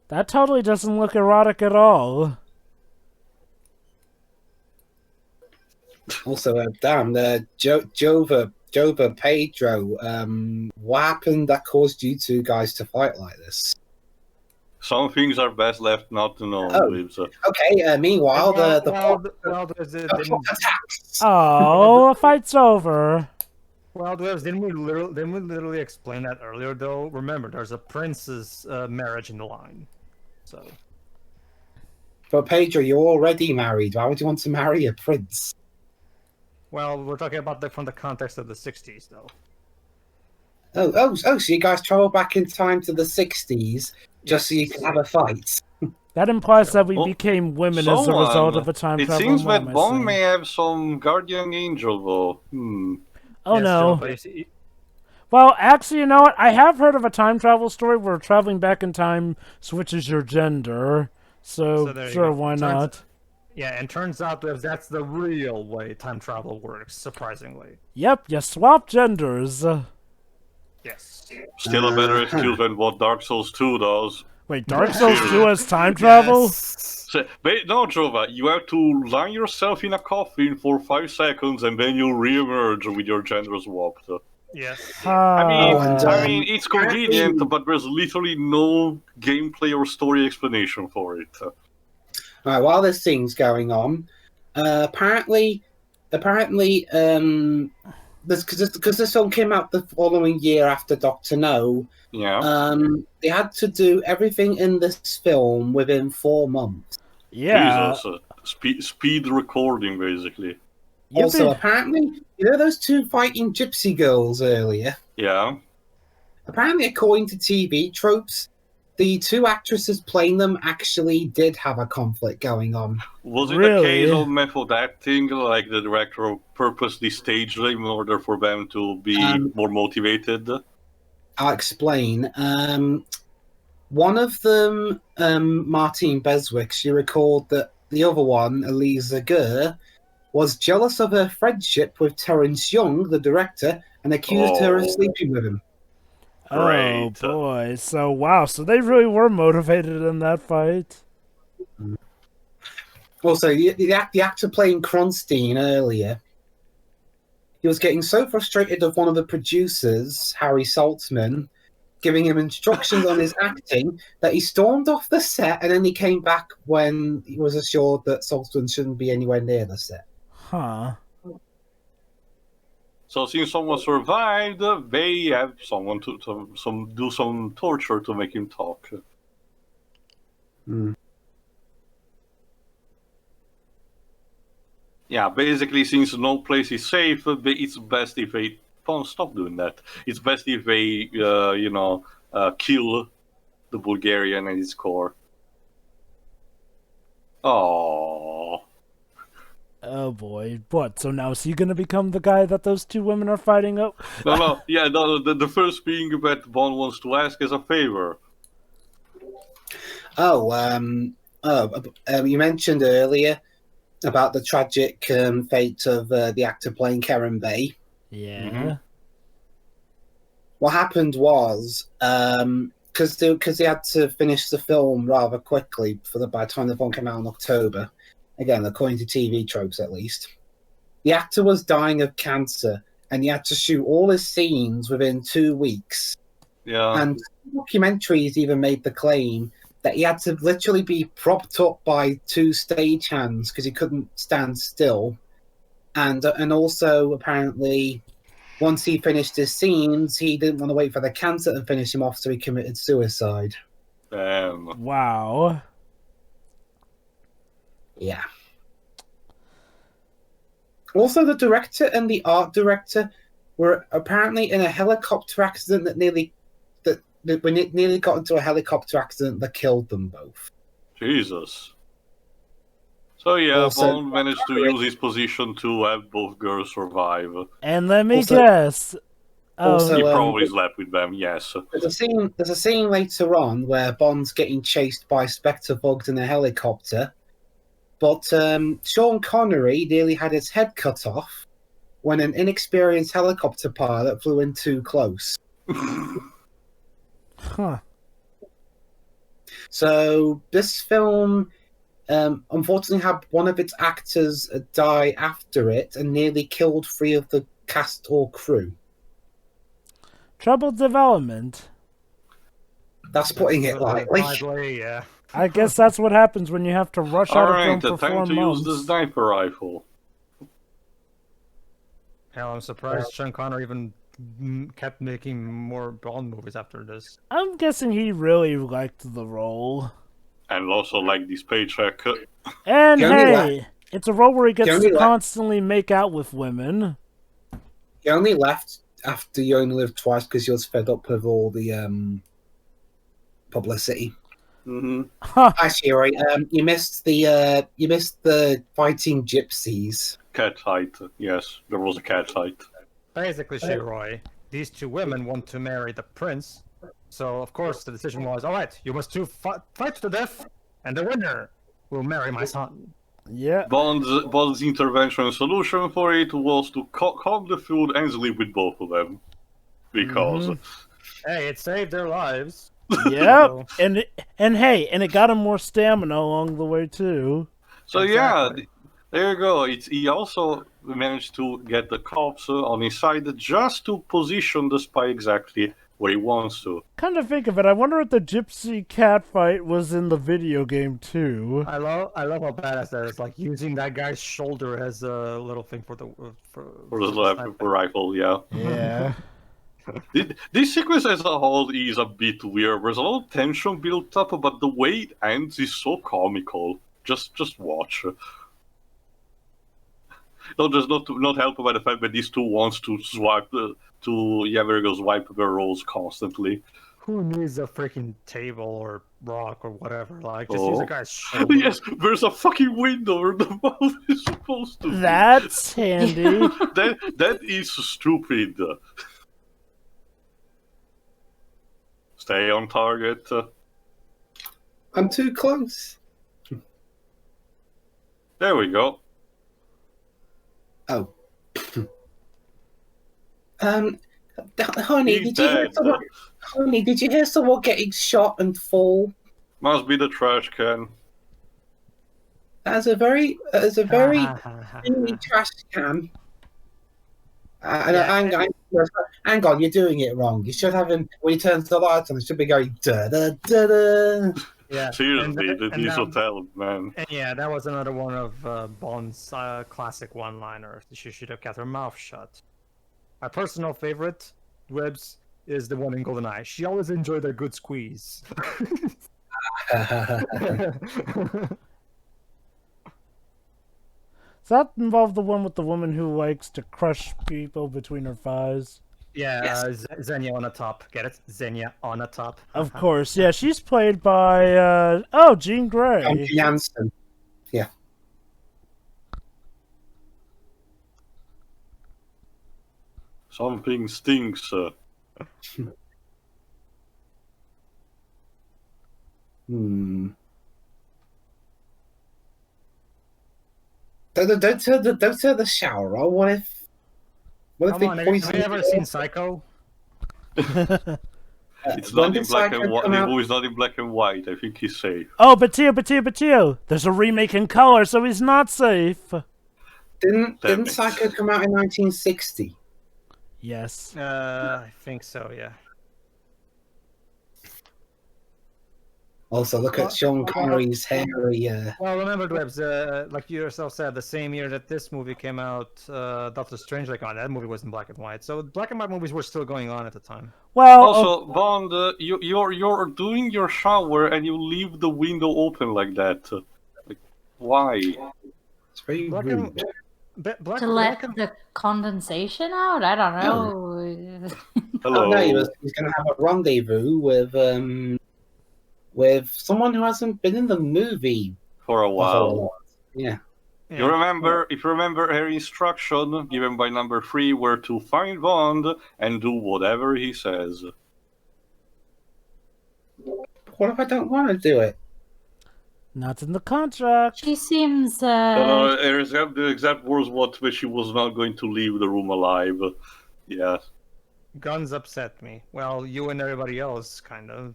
That totally doesn't look erotic at all. Also, damn, Jova Pedro, what happened that caused you two guys to fight like this? Some things are best left not to know. Okay, meanwhile, Oh, a fight's over. Well, didn't we literally explain that earlier, though? Remember, there's a prince's marriage in the line. So. But Pedro, you're already married. Why would you want to marry a prince? Well, we're talking about that from the context of the 60s, though. So you guys travel back in time to the 60s just so you can have a fight? That implies that we became women as a result of a time travel. It seems that Bond may have some guardian angel, though. Oh, yes, no. Well, actually, you know what? I have heard of a time travel story where traveling back in time switches your gender. So sure, why not? Yeah, and turns out that that's the real way time travel works, surprisingly. Yep, you swap genders. Yes. Still a better excuse than what Dark Souls 2 does. Wait, Dark Souls 2 has time travel? So, no, Jova, you have to line yourself in a coffin for 5 seconds and then you re-emerge with your gender swapped. Yes. I mean, it's convenient, but there's literally no gameplay or story explanation for it. All right, while this thing's going on, apparently, because this film came out the following year after Doctor No. Yeah. They had to do everything in this film within 4 months. Yeah. Jesus, speed recording, basically. Also, apparently, you know those two fighting gypsy girls earlier? Yeah. Apparently, according to TV tropes, the two actresses playing them actually did have a conflict going on. Was it a case of method acting, like the director purposely staged them in order for them to be more motivated? I'll explain. One of them, Martine Beswick, she recalled that the other one, Eliza Gurr, was jealous of her friendship with Terence Young, the director, and accused her of sleeping with him. Oh boy! So wow! So they really were motivated in that fight. Also, the actor playing Kronstein earlier, he was getting so frustrated with one of the producers, Harry Saltzman, giving him instructions on his acting that he stormed off the set, and then he came back when he was assured that Saltzman shouldn't be anywhere near the set. Huh. So since someone survived, they have someone to do some torture to make him talk. Yeah, basically, since no place is safe, it's best if they stop doing that. It's best if they, kill the Bulgarian and his core. Oh. Oh boy! What? So now is he gonna become the guy that those two women are fighting up? No. Yeah, the first thing that Bond wants to ask is a favor. You mentioned earlier about the tragic fate of the actor playing Karen Bay. Yeah. Mm-hmm. What happened was, because they had to finish the film rather quickly by the time the film came out in October, again, according to TV tropes at least, the actor was dying of cancer and he had to shoot all his scenes within 2 weeks. Yeah. And documentaries even made the claim that he had to literally be propped up by 2 stagehands because he couldn't stand still. And also, apparently, once he finished his scenes, he didn't want to wait for the cancer to finish him off, so he committed suicide. Damn. Wow. Yeah. Also, the director and the art director were apparently in a helicopter accident that nearly got into a helicopter accident that killed them both. Jesus. So yeah, Also, Bond managed to use his position to have both girls survive. And let me Also- guess. also, He probably slept with them, yes. There's a scene later on where Bond's getting chased by Spectre bugs in a helicopter, but Sean Connery nearly had his head cut off when an inexperienced helicopter pilot flew in too close. Huh. So this film, unfortunately, had one of its actors die after it and nearly killed 3 of the cast or crew. Troubled development. That's putting it lightly. Yeah. I guess that's what happens when you have to rush out of film Alright, for 4 time to months. use the sniper rifle. Hell, I'm surprised Sean Connery even kept making more Bond movies after this. I'm guessing he really liked the role. And also like this paycheck. And He only hey, it's a role where he gets only to left- constantly make out with women. He only left after You Only Live Twice because he was fed up with all the publicity. Mm-hmm. Huh. Actually, right, you missed the fighting gypsies. Cat fight. Yes, there was a cat fight. Basically, Shiroy, these 2 women want to marry the prince, so of course the decision was, alright, you must 2 fight to the death, and the winner will marry my son. Yeah. Bond's intervention solution for it was to calm the feud and sleep with both of them. Because... Hey, it saved their lives. Yep. and it got him more stamina along the way too. So Exactly. yeah, there you go. He also managed to get the cops on his side just to position the spy exactly where he wants to. Come to think of it, I wonder if the gypsy cat fight was in the video game too. I love how badass that is, like using that guy's shoulder as a little thing for the Rifle, yeah. Yeah. This sequence as a whole is a bit weird. There's a lot of tension built up, but the way it ends is so comical. Just watch. No, just not helped by the fact that these 2 wants to swipe swipe their roles constantly. Who needs a freaking table or rock or whatever? Like, just use a guy's shoulder. Yes, there's a fucking window where the mouth is supposed to be. That's handy. That is stupid. Stay on target. I'm too close. There we go. Oh. Honey, He's did you hear dead. someone? Honey, did you hear someone getting shot and fall? Must be the trash can. As a very tiny trash can. Hang on, you're doing it wrong. You should have him when he turns the lights on. It should be going da da da da. Yeah. Seriously, this hotel, man. And yeah, that was another one of Bond's classic one-liners. She should have kept her mouth shut. My personal favorite, Webs, is the one in GoldenEye. She always enjoyed a good squeeze. Does that involve the one with the woman who likes to crush people between her thighs? Yeah, Yes. Xenia on the top. Get it? Xenia on the top. Of course, yeah. She's played by Jean Grey. Jansen. Yeah. Something stinks. Don't turn the shower on. What if Come on, have you ever seen Psycho? It's when not in did black Psycho and white. come The out? movie's not in black and white. I think he's safe. Oh, Batia. There's a remake in color, so he's not safe. Didn't Psycho come out in 1960? Yes. I think so, yeah. Also, look at Sean Connery's hairy. Well, remember, Dwebs, like you yourself said, the same year that this movie came out, Doctor Strange, that movie was in black and white. So black and white movies were still going on at the time. Well, Also, Bond, you're doing your shower and you leave the window open like that. Like, why? It's very rude. To let the condensation out? I don't know. Hello. No, he's going to have a rendezvous with someone who hasn't been in the movie For a while. Yeah. If you remember her instruction given by number 3 were to find Bond and do whatever he says. What if I don't want to do it? not in the contract. She seems. No, the exact words which she was not going to leave the room alive. Yeah. Guns upset me. Well, you and everybody else, kind of.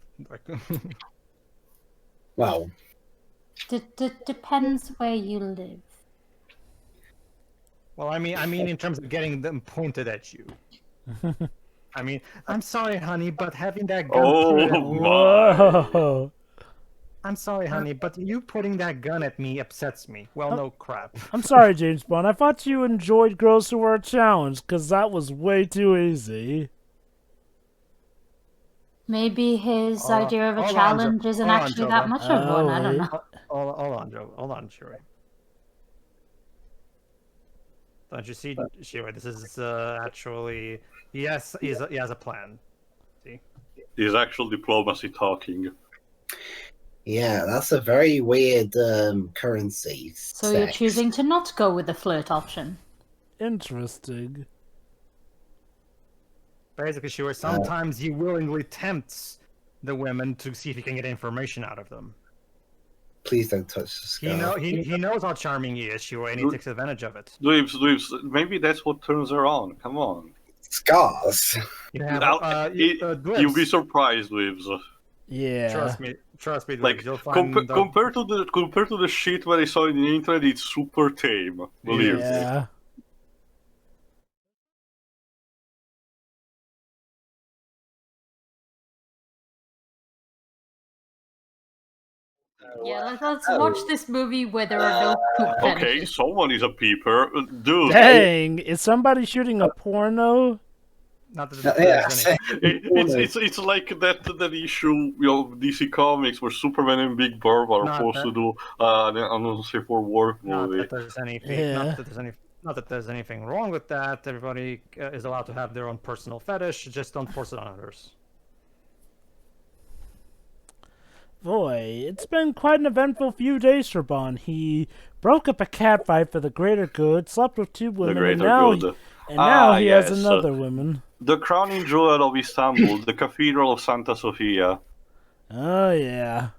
Well, Depends where you live. Well, I mean, in terms of getting them pointed at you. I mean, I'm sorry, honey, but having that gun pointed at me. Whoa. I'm sorry, honey, but you putting that gun at me upsets me. Well, no crap. I'm sorry, James Bond. I thought you enjoyed girls who were challenged, because that was way too easy. Maybe his idea of a challenge isn't actually that much of one. I don't know. Hold on, Joe. Hold on, Shuri. Don't you see, Shuri? This is actually he has a plan. See, He's actual diplomacy talking. yeah, that's a very weird currency. So you're choosing to not go with the flirt option. Interesting. basically, Shuri, sometimes he willingly tempts the women to see if he can get information out of them. Please don't touch the scar. He knows how charming he is, Shuri, and he takes advantage of it. Dweebs, maybe that's what turns her on. Come on. Scars. You'll be surprised, Dweebs. Yeah. Trust me. Like you'll find compared to the shit what I saw in the internet, it's super tame. Believe me. Yeah. Yeah, let's watch this movie where there are no poop Okay, fetishes. someone is a peeper. Dude. Dang, is somebody shooting a porno? Not that It's like that issue, DC Comics where Superman and Big Bird are supposed to do an unsafe for work movie. Not that there's anything wrong with that. Everybody is allowed to have their own personal fetish. Just don't force it on others. Boy, it's been quite an eventful few days for Bond. He broke up a cat fight for the greater good, slept with 2 women, and now he has another woman. The crowning jewel of Istanbul, the Cathedral of Santa Sofia. Oh, yeah.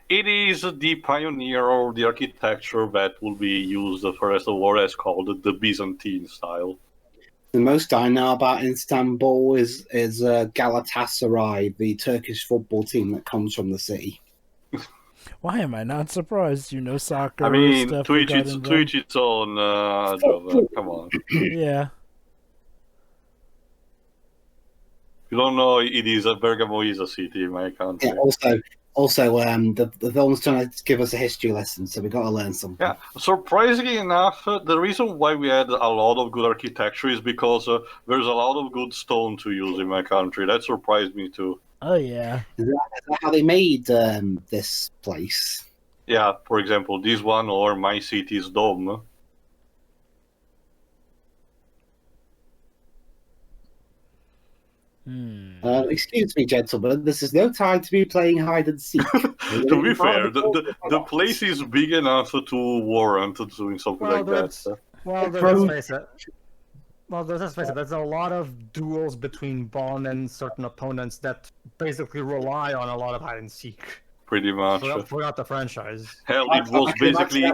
It is the pioneer of the architecture that will be used for the rest of the war as called the Byzantine style. The most I know about Istanbul is Galatasaray, the Turkish football team that comes from the city. Why am I not surprised? You know soccer. I mean, stuff Twitch its own job. Come on. Yeah. You don't know it is Bergamo is a city in my country. Yeah, also, the film's trying to give us a history lesson, so we got to learn something. Yeah, surprisingly enough, the reason why we had a lot of good architecture is because there's a lot of good stone to use in my country. That surprised me too. Oh, yeah. Is that how they made this place? Yeah, for example, this one or my city's dome. Excuse me, gentlemen. This is no time to be playing hide and seek. To be fair, the place is big enough to warrant doing something like that. Well, let's face it, there's a lot of duels between Bond and certain opponents that basically rely on a lot of hide and seek. Pretty much. Throughout the franchise. Hell, it was basically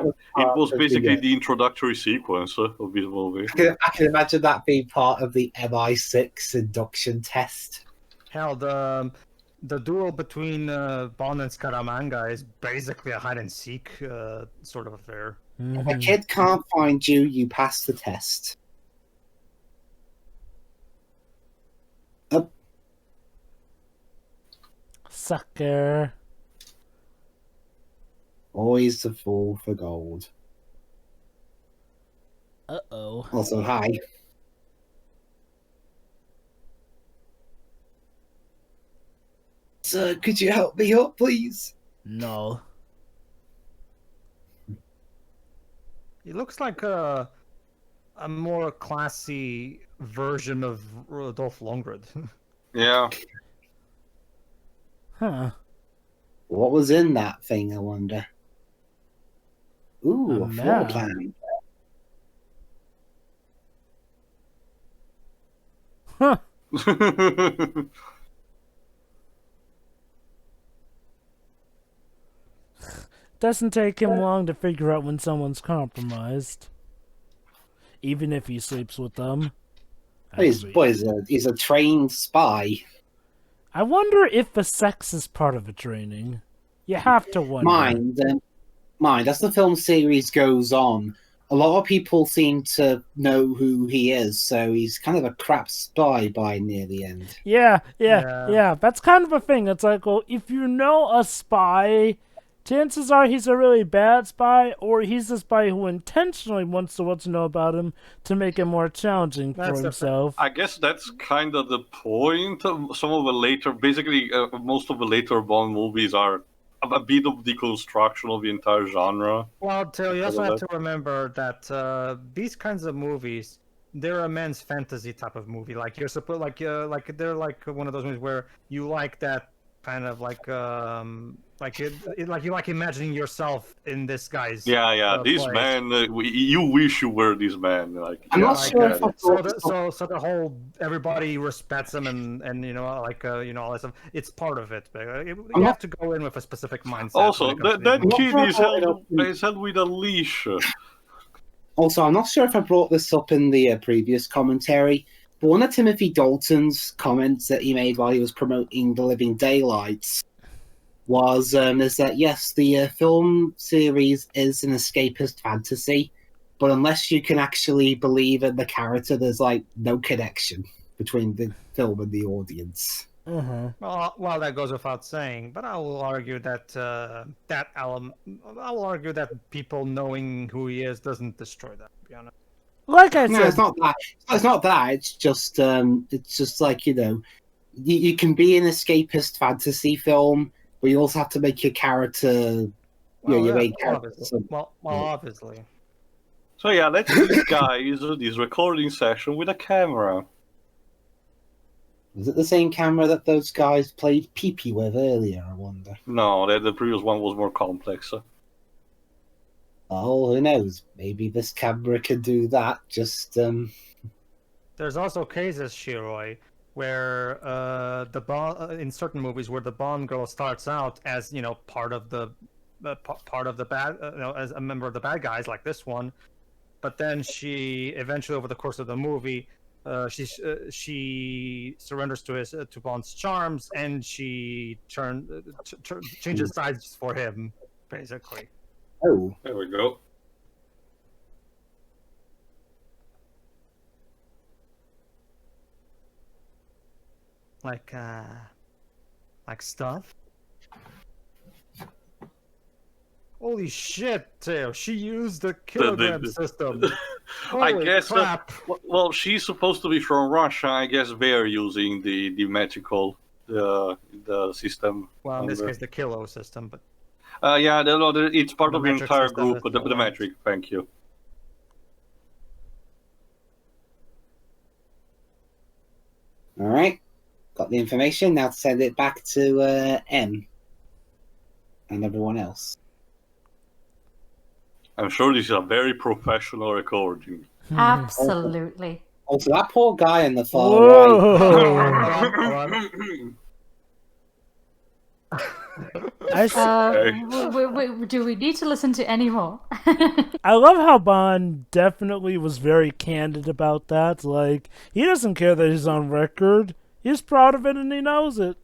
the introductory sequence of this movie. I can imagine that being part of the MI6 induction test. Hell, the duel between Bond and Scaramanga is basically a hide and seek sort of affair. If a kid can't find you, you pass the test. Sucker. Always a fool for gold. Uh-oh. Also, hi. Sir, could you help me up, please? No. He looks like a more classy version of Dolph Lundgren. Yeah. Huh. What was in that thing, I wonder? Ooh, a floor map. plan. Huh. Doesn't take him long to figure out when someone's compromised. Even if he sleeps with them. He's a trained spy. I wonder if the sex is part of the training. You have to wonder. Mind, as the film series goes on, a lot of people seem to know who he is, so he's kind of a crap spy by near the end. Yeah. That's kind of a thing. It's like, well, if you know a spy, chances are he's a really bad spy, or he's a spy who intentionally wants the world to know about him to make it more challenging for himself. I guess that's kind of the point. Some of the later, basically, most of the later Bond movies are a bit of deconstruction of the entire genre. Well, you also have to remember that these kinds of movies, they're a men's fantasy type of movie. Like you're supposed, they're like one of those movies where you like that kind of you like imagining yourself in this guy's. Yeah. These place. men, you wish you were these men. I'm not sure if so the whole everybody respects them and all that stuff. It's part of it. You have to go in with a specific mindset. Also, that kid is held with a leash. Also, I'm not sure if I brought this up in the previous commentary, but one of Timothy Dalton's comments that he made while he was promoting The Living Daylights is that yes, the film series is an escapist fantasy, but unless you can actually believe in the character, there's no connection between the film and the audience. Uh-huh. Well, that goes without saying, but I will argue that people knowing who he is doesn't destroy that. To be honest. Like I said, no, it's not that. It's not that. It's just you can be an escapist fantasy film, but you also have to make your character, your main character. Obviously. So yeah, let's do this recording session with a camera. Was it the same camera that those guys played pee-pee with earlier, I wonder? No, the previous one was more complex. Oh, who knows? Maybe this camera can do that. Just There's also cases, Shiroi, where in certain movies where the Bond girl starts out as part of the bad, as a member of the bad guys, like this one, but then she eventually, over the course of the movie, she surrenders to Bond's charms, and she changes sides for him, basically. Oh, there we go. Like stuff. Holy shit, Teo! She used the kilogram system. I guess. Crap. Well, she's supposed to be from Russia. I guess they're using the magical the system. Well, in this case, the kilo system, but. It's part of the entire system group. The metric. Thank you. all right. Got the information. Now to send it back to M and everyone else. I'm sure this is a very professional recording. Absolutely. Also, that poor guy on the far right. Do we need to listen to any more? I love how Bond definitely was very candid about that. Like, he doesn't care that he's on record. He's proud of it and he knows it.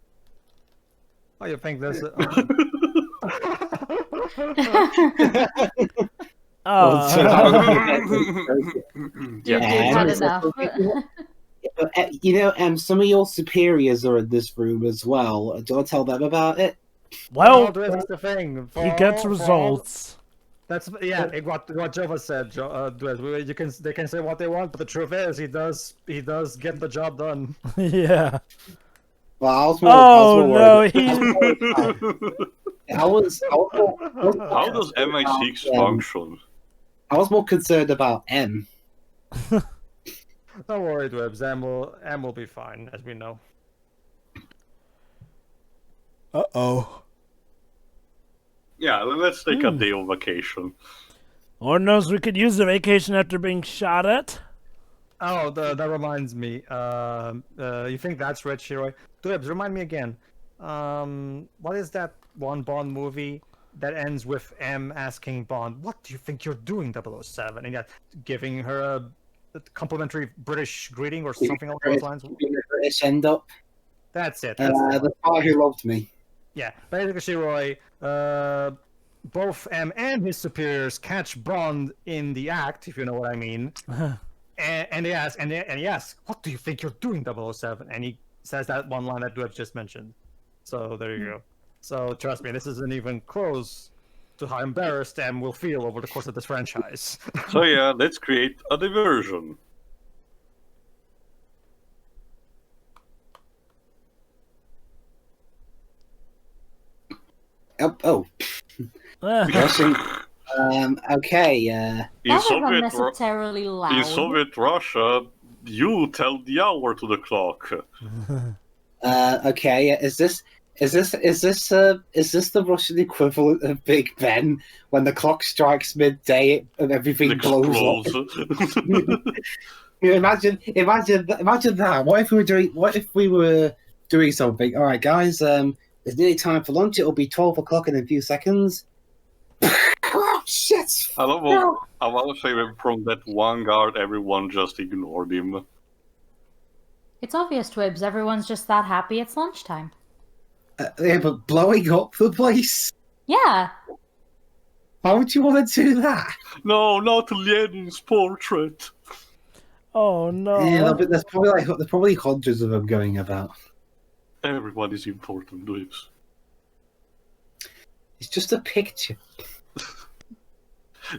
Oh, you think this? Dude, had enough. Some of your superiors are in this room as well. Do I tell them about it? Well, that's the thing. he gets results. That's what Jova said. They can say what they want, but the truth is, he does get the job done. Yeah. Well, I was Oh no, How does MI6 function? I was more concerned about M. Don't worry, Dwebs. M will be fine, as we know. Uh-oh. Yeah, let's take a day of vacation. Lord knows we could use a vacation after being shot at. Oh, that reminds me. You think that's Red Shiroi? Dwebs, remind me again. What is that one Bond movie that ends with M asking Bond, "What do you think you're doing, 007?" And yet giving her a complimentary British greeting or something along those lines. British end up. That's it. The guy who loved me. Yeah, basically, Shiroi, both M and his superiors catch Bond in the act, if you know what I mean. and he asks, "What do you think you're doing, 007?" And he says that one line that Dwebs just mentioned. So there you go. So trust me, this isn't even close to how embarrassed M will feel over the course of this franchise. So yeah, let's create a diversion. Rushing. Okay. In That was Soviet, unnecessarily loud. in Soviet Russia, you tell the hour to the clock. Okay. Is this the Russian equivalent of Big Ben when the clock strikes midday and everything blows up? Imagine that. What if we were doing something? All right, guys. It's nearly time for lunch. It'll be 12 o'clock in a few seconds. Oh, shit! I want to say that from that one guard, everyone just ignored him. It's obvious, Twibs. Everyone's just that happy it's lunchtime. Yeah, but blowing up the place? Yeah. Why would you want to do that? No, not Lenin's portrait. Oh no. Yeah, but there's probably hundreds of them going about. Everyone is important, Dwebs. It's just a picture.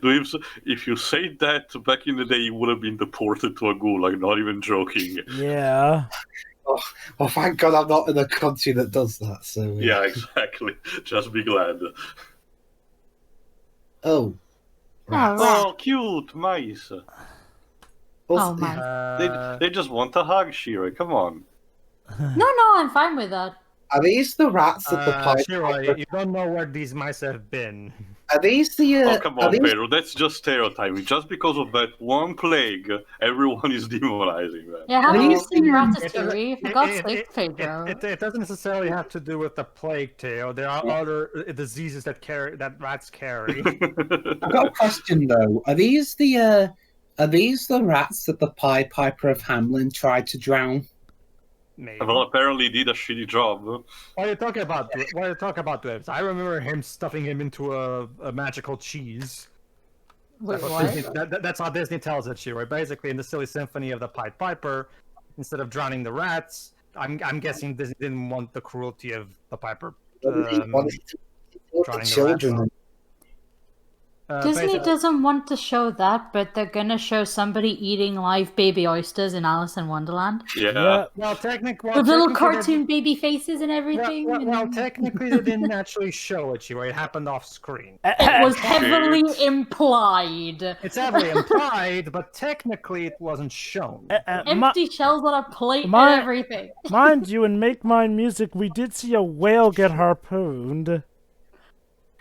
Dwebs, if you said that back in the day, you would have been deported to a gulag, not even joking. Yeah. Oh, thank God I'm not in a country that does that. So Yeah, exactly. Just be glad. Oh. Right. Oh, cute mice. Oh my. They just want a hug, Shira. Come on. No, I'm fine with that. Are these the rats at the pipe? Shiroi, you don't know where these mice have been. Are these the? Oh, come on, Pedro. That's just stereotyping. Just because of that one plague, everyone is demonizing them. Yeah, haven't you seen Ratatouille? For God's sake, Pedro. It doesn't necessarily have to do with the plague, Teo. There are other diseases that rats carry. I've got a question though. Are these the rats that the Pied Piper of Hamelin tried to drown? Maybe. Well, apparently did a shitty job. What are you talking about? What are you talking about, Dwebs? I remember him stuffing him into a magical cheese. Wait, what? That's how Disney tells it, Shiroi. Basically, in the Silly Symphony of the Pied Piper, instead of drowning the rats, I'm guessing Disney didn't want the cruelty of the Piper drowning the children. Disney doesn't want to show that, but they're gonna show somebody eating live baby oysters in Alice in Wonderland. Yeah. Well, technically, With little cartoon baby faces and everything. Well, technically, they didn't actually show it, Shiroi. It happened off screen. It was heavily implied. It's heavily implied, but technically, it wasn't shown. Empty shells on a plate and everything. Mind you, in Make Mine Music, we did see a whale get harpooned.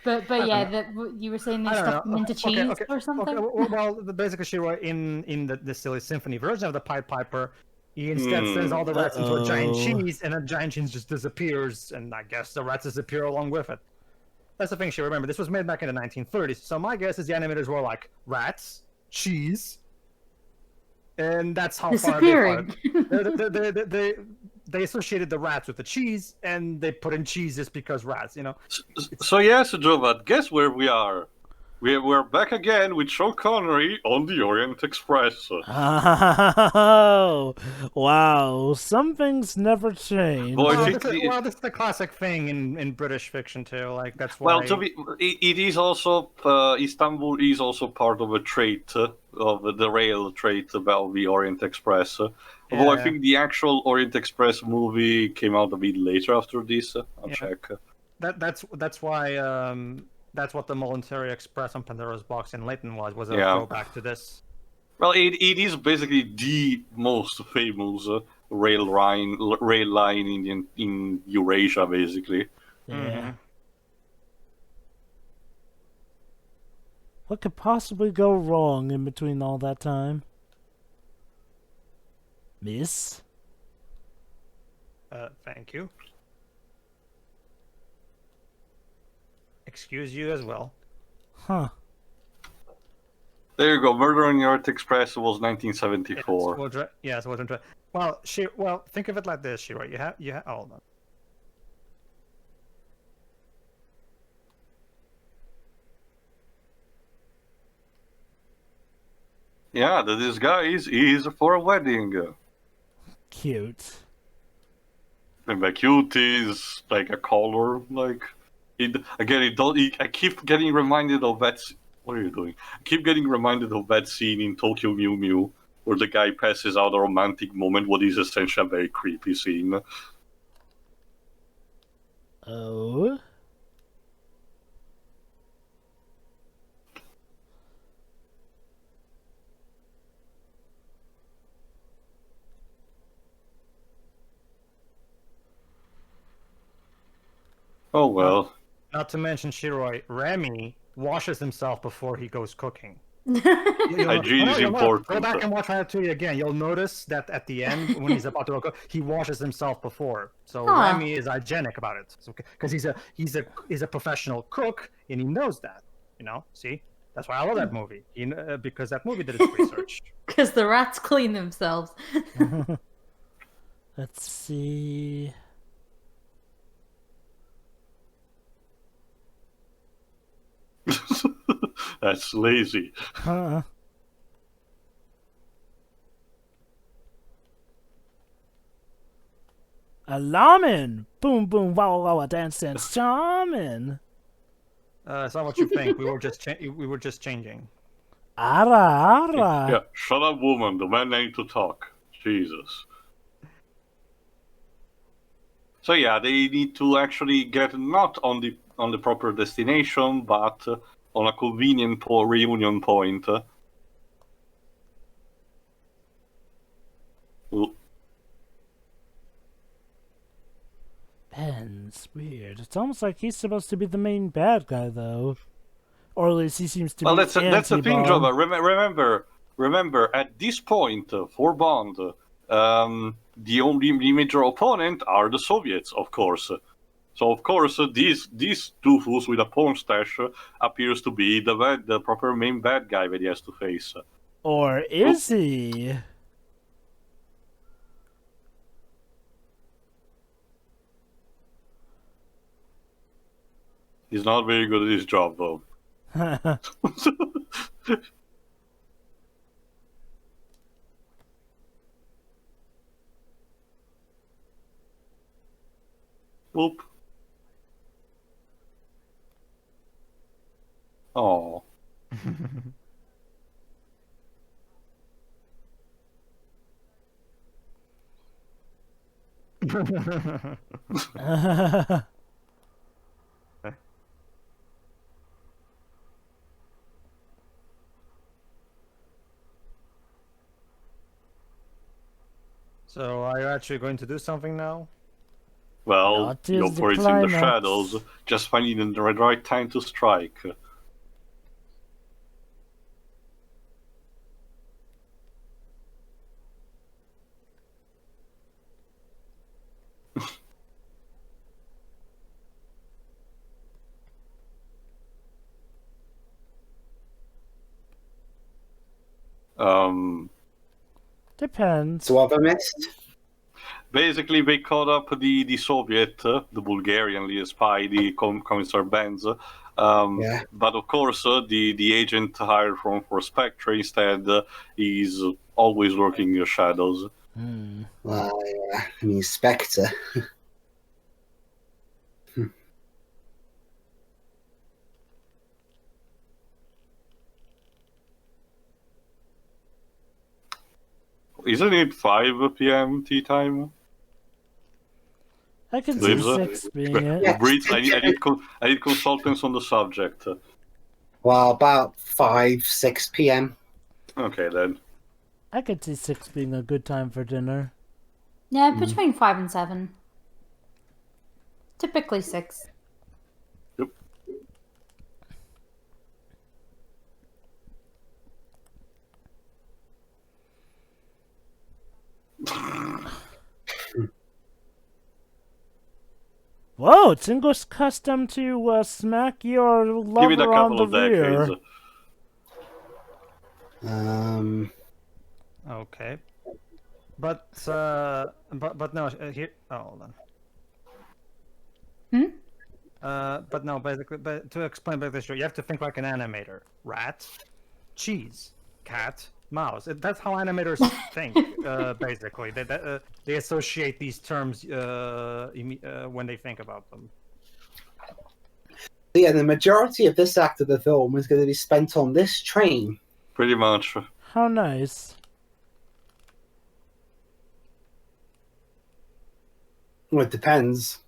But yeah, you were saying they stuffed them into cheese or something? Well, basically, Shiroi, in the Silly Symphony version of the Pied Piper, he instead sends all the rats into a giant cheese, and a giant cheese just disappears, and I guess the rats disappear along with it. That's the thing, Shiroi. Remember, this was made back in the 1930s, so my guess is the animators were like, rats, cheese, and that's how far they they associated the rats with the cheese, and they put in cheese just because rats, you know. So yes, Jovat, guess where we are? We're back again with Sean Connery on the Orient Express. Oh, wow. Some things never change. Boy, This is the classic thing in British fiction too. Like that's why. Well, it is also Istanbul is also part of a trait of the rail trait about the Orient Express. Although I think the actual Orient Express movie came out a bit later after this. I'll check. That's why that's what the Military Express on Pandora's Box in Leighton was a throwback to this. Well, it is basically the most famous rail line in Eurasia, basically. Yeah. Mm-hmm. What could possibly go wrong in between all that time? Miss? Thank you. Excuse you as well. Huh. There you go. Murder on the Orient Express was 1974. Well, think of it like this, Shiro. You have. Oh, hold on. Yeah, the disguise is for a wedding. Cute. And by cute is like a color, like I keep getting reminded of that. What are you doing? I keep getting reminded of that scene in Tokyo Mew Mew where the guy passes out a romantic moment. What is essentially a very creepy scene. Oh. Oh well. Not to mention, Shiroi, Remy washes himself before he goes cooking. Hygiene is important. Go back and watch Ratatouille again. You'll notice that at the end, when he's about to cook, he washes himself before. So Remy is hygienic about it, because he's a professional cook and he knows that. You know, see, that's why I love that movie. Because that movie did its research. Because the rats clean themselves. Let's see. That's lazy. Huh. Alarming! Boom, boom, wow, wow, wow, dance, dance, charming! It's not what you think. We were just changing. Ara, ara! Yeah, shut up, woman. The man need to talk. Jesus. So yeah, they need to actually get not on the proper destination, but on a convenient reunion point. Ben's weird. It's almost like he's supposed to be the main bad guy, though. Or at least he seems to be. Well, that's the thing, Java. Remember, at this point for Bond, the only major opponent are the Soviets, of course. So of course, these doofus with a porn stash appears to be the proper main bad guy that he has to face. Or is he? He's not very good at his job, though. Whoop. Oh. So, are you actually going to do something now? Well, your operates in the shadows, just finding the right time to strike. Depends. So what have I missed? Basically, they caught up the Soviet, the Bulgarian spy, the Commissar Benz. But of course, the agent hired for Spectre instead is always working in the shadows. Well, yeah, I mean, Spectre. Isn't it 5 p.m. tea time? I can see 6 being it. I need consultants on the subject. Well, about 5, 6 p.m. Okay, then. I could see 6 being a good time for dinner. Yeah, between 5 and 7. Typically 6. Yep. Whoa, it's English custom to smack your lover on the rear. Okay. But no, here. Oh, hold on. But no, basically, but to explain about this show, you have to think like an animator. Rat, cheese, cat, mouse. That's how animators think. Basically, they associate these terms when they think about them. Yeah, the majority of this act of the film is going to be spent on this train. Pretty much. How nice. Well, it depends.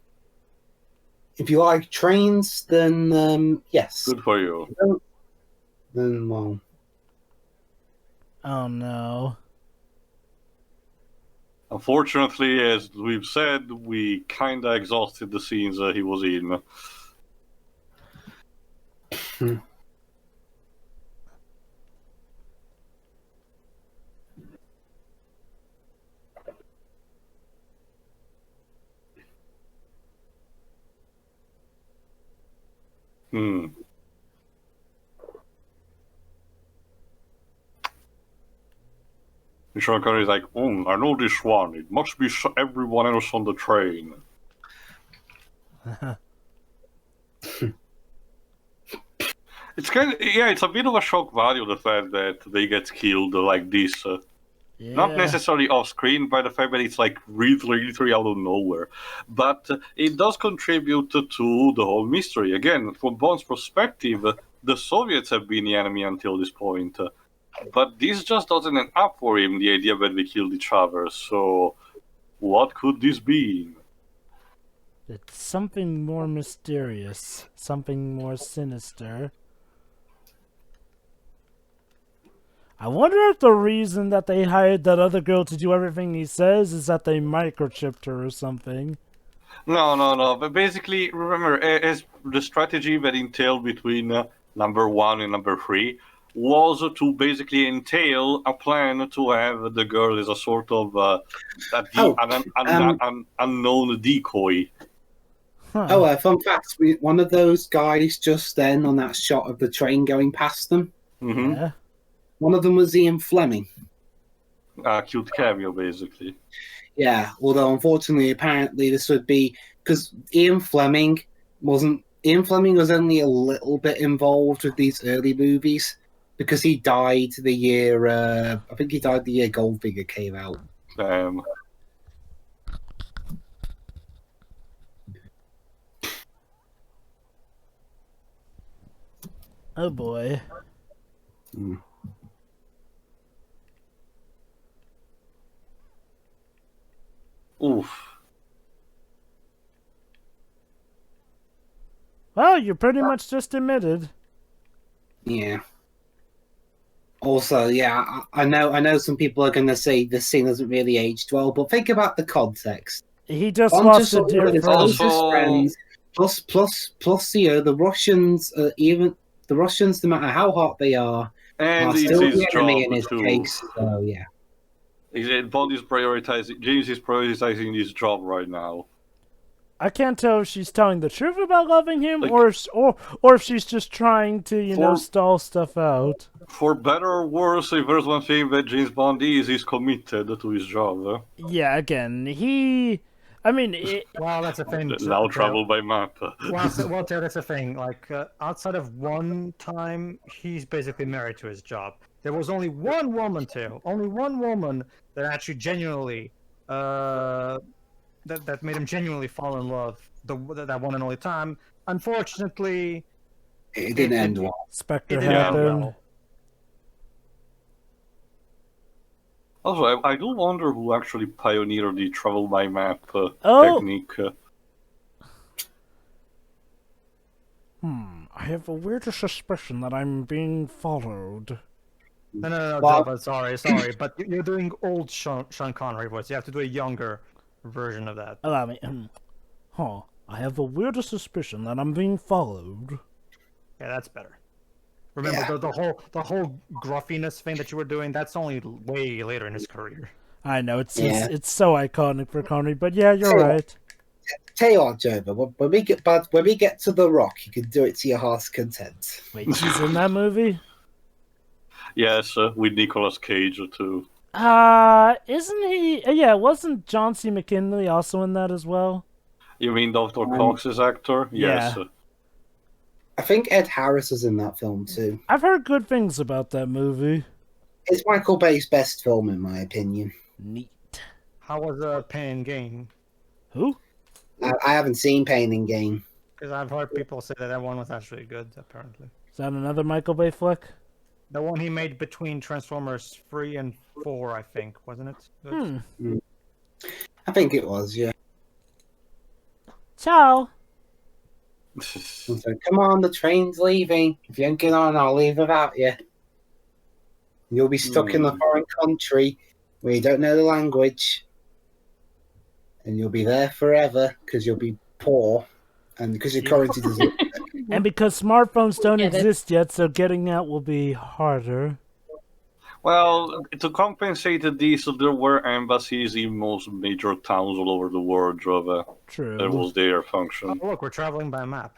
If you like trains, then yes. Good for you. Then, well... Oh no. Unfortunately, as we've said, we kinda exhausted the scenes he was in. Sean Connery's like, I know this one. It must be everyone else on the train. It's it's a bit of a shock value, the fact that they get killed like this. Not necessarily off screen, by the fact that it's like literally out of nowhere. But it does contribute to the whole mystery. Again, from Bond's perspective, the Soviets have been the enemy until this point. But this just doesn't end up for him, the idea that we killed each other. So, what could this be? It's something more mysterious. Something more sinister. I wonder if the reason that they hired that other girl to do everything he says is that they microchipped her or something. No. But basically, remember, as the strategy that entailed between number 1 and number 3 was to basically entail a plan to have the girl as a sort of unknown decoy. Huh. Fun fact, one of those guys just then on that shot of the train going past them, Yeah. one of them was Ian Fleming. Cute cameo, basically. Yeah, although unfortunately, apparently this would be... Because Ian Fleming was only a little bit involved with these early movies, because he died the year... I think he died the year Goldfinger came out. Oh boy. Oof. Well, you pretty much just admitted. Yeah. Also, yeah, I know some people are going to say this scene doesn't really age well, but think about the context. He just lost a dear friend. Also, friends, plus, the Russians, even the Russians, no matter how hot they are still the enemy in his case. So, yeah. Bond is prioritizing. James is prioritizing his job right now. I can't tell if she's telling the truth about loving him, Like- or if she's just trying to, you know, stall stuff out. For better or worse, if there's one thing that James Bond is, he's committed to his job. Yeah, again, I mean, Well, that's a thing. Now travel by map. Well, Theo, that's the thing. Like, outside of one time, he's basically married to his job. There was only one woman, Theo, only one woman that actually genuinely, that made him genuinely fall in love. That one and only time. Unfortunately, It didn't end well. Spectre it didn't end happened. well. Also, I do wonder who actually pioneered the travel by map technique. I have a weird suspicion that I'm being followed. No, Well- Jabba, sorry, but you're doing old Sean Connery voice. You have to do a younger version of that. Allow me. I have a weird suspicion that I'm being followed. Yeah, that's better. Remember the whole gruffiness thing that you were doing. That's only way later in his career. I know it's Yeah. it's so iconic for Connery, but yeah, you're right. Tell you what, Joba, when we get to The Rock, you can do it to your heart's content. Wait, he's in that movie? Yes, with Nicolas Cage too. Isn't he? Yeah, wasn't John C. McKinley also in that as well? You mean Dr. Cox's actor? Yes. Yeah. I think Ed Harris is in that film too. I've heard good things about that movie. It's Michael Bay's best film, in my opinion. Neat. How was Pain and Gain? Who? I haven't seen Pain and Gain. Because I've heard people say that one was actually good. Apparently, Is that another Michael Bay flick? the one he made between Transformers 3 and 4, I think, wasn't it? Good? I think it was, yeah. Ciao. So, come on, the train's leaving. If you don't get on, I'll leave without you. You'll be stuck in a foreign country where you don't know the language. And you'll be there forever because you'll be poor. And because your currency doesn't... And because smartphones don't Get it. exist yet, so getting out will be harder. Well, to compensate this, there were embassies in most major towns all over the world. That True. was their function. Oh, look, we're traveling by map.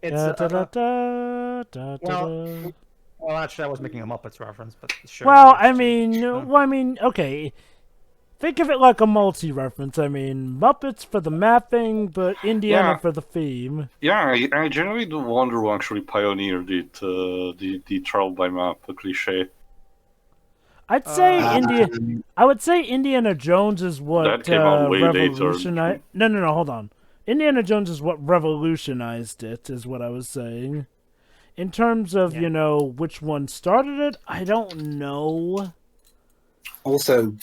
It's Well, well, actually, I was making a Muppets reference, but sure. okay. Think of it like a multi-reference. I mean, Muppets for the mapping, but Indiana Yeah. for the theme. Yeah, I generally do wonder who actually pioneered it, the travel by map cliche. I'd say Um, I would say Indiana Jones is what That came out way later. revolutionized. No, hold on. Indiana Jones is what revolutionized it, is what I was saying. In terms of, Yeah. you know, which one started it, I don't know. Also,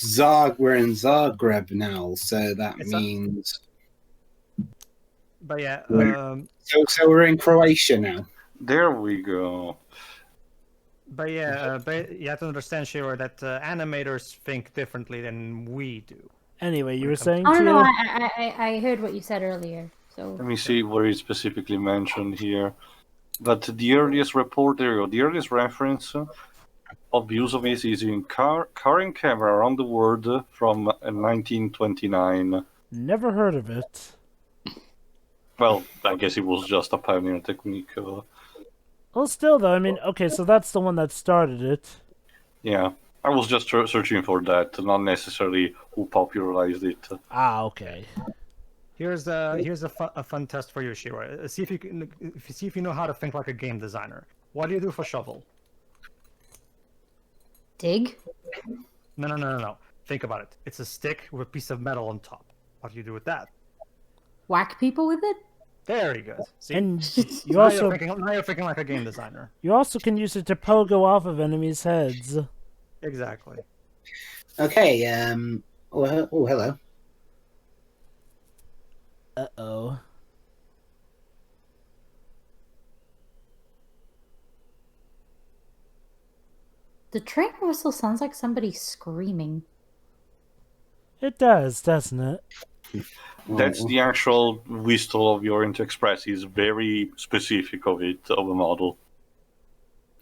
we're in Zagreb now, so that means... But yeah, So we're in Croatia now. There we go. but you have to understand, Shiro, that animators think differently than we do. Anyway, you were saying, I don't know. Tia? I heard what you said earlier. So Let me see where it's specifically mentioned here. But the earliest report area, the earliest reference of use of it is in car and camera around the world from 1929. Never heard of it. Well, I guess it was just a pioneer technique. Well, still, though, I mean, okay, so that's the one that started it. Yeah, I was just searching for that, not necessarily who popularized it. Ah, okay. Here's a fun test for you, Shiro. See if you know how to think like a game designer. What do you do for shovel? dig. No. Think about it. It's a stick with a piece of metal on top. What do you do with that? Whack people with it. There you go. See? And you now also you're thinking like a game designer. you also can use it to pogo off of enemies' heads. Exactly. Okay, oh, hello. Uh-oh. The train whistle sounds like somebody screaming. It does, doesn't it? That's the actual whistle of your Orient Express. Is very specific of it, of the model.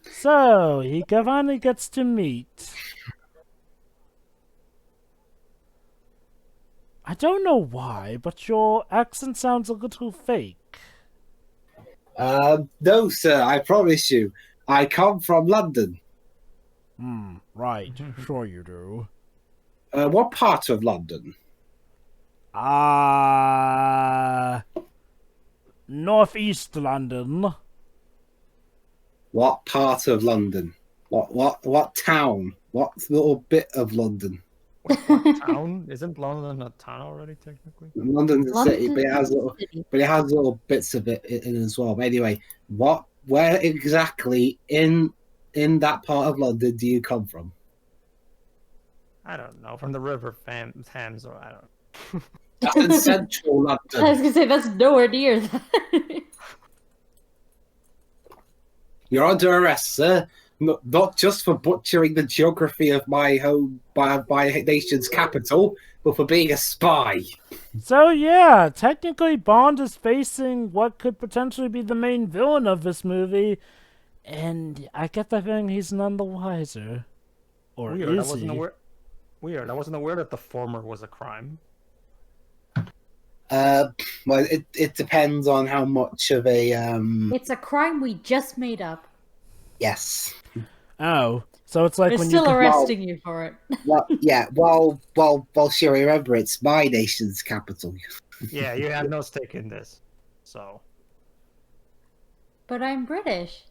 So, he finally gets to meet. I don't know why, but your accent sounds a little fake. No, sir, I promise you. I come from London. Right. Sure you do. What part of London? Northeast London. What part of London? What town? What little bit of London? What town? Isn't London a town already, technically? London's a city, but it has little bits of it in as well. But anyway, where exactly in that part of London do you come from? I don't know. From the River Thames, or I don't know. That's in central I was London. gonna say that's nowhere near that. You're under arrest, sir. Not just for butchering the geography of my home, my nation's capital, but for being a spy. So yeah, technically Bond is facing what could potentially be the main villain of this movie, and I get the feeling he's none the wiser. Or Weird. is he? Weird. I wasn't aware that the former was a crime. Well, it depends on how much of a It's a crime we just made up. yes. Oh, so it's like They're when still you arresting you for it. Well, yeah. Well, sure. Remember, it's my nation's capital. Yeah, you had no stake in this. So. But I'm British.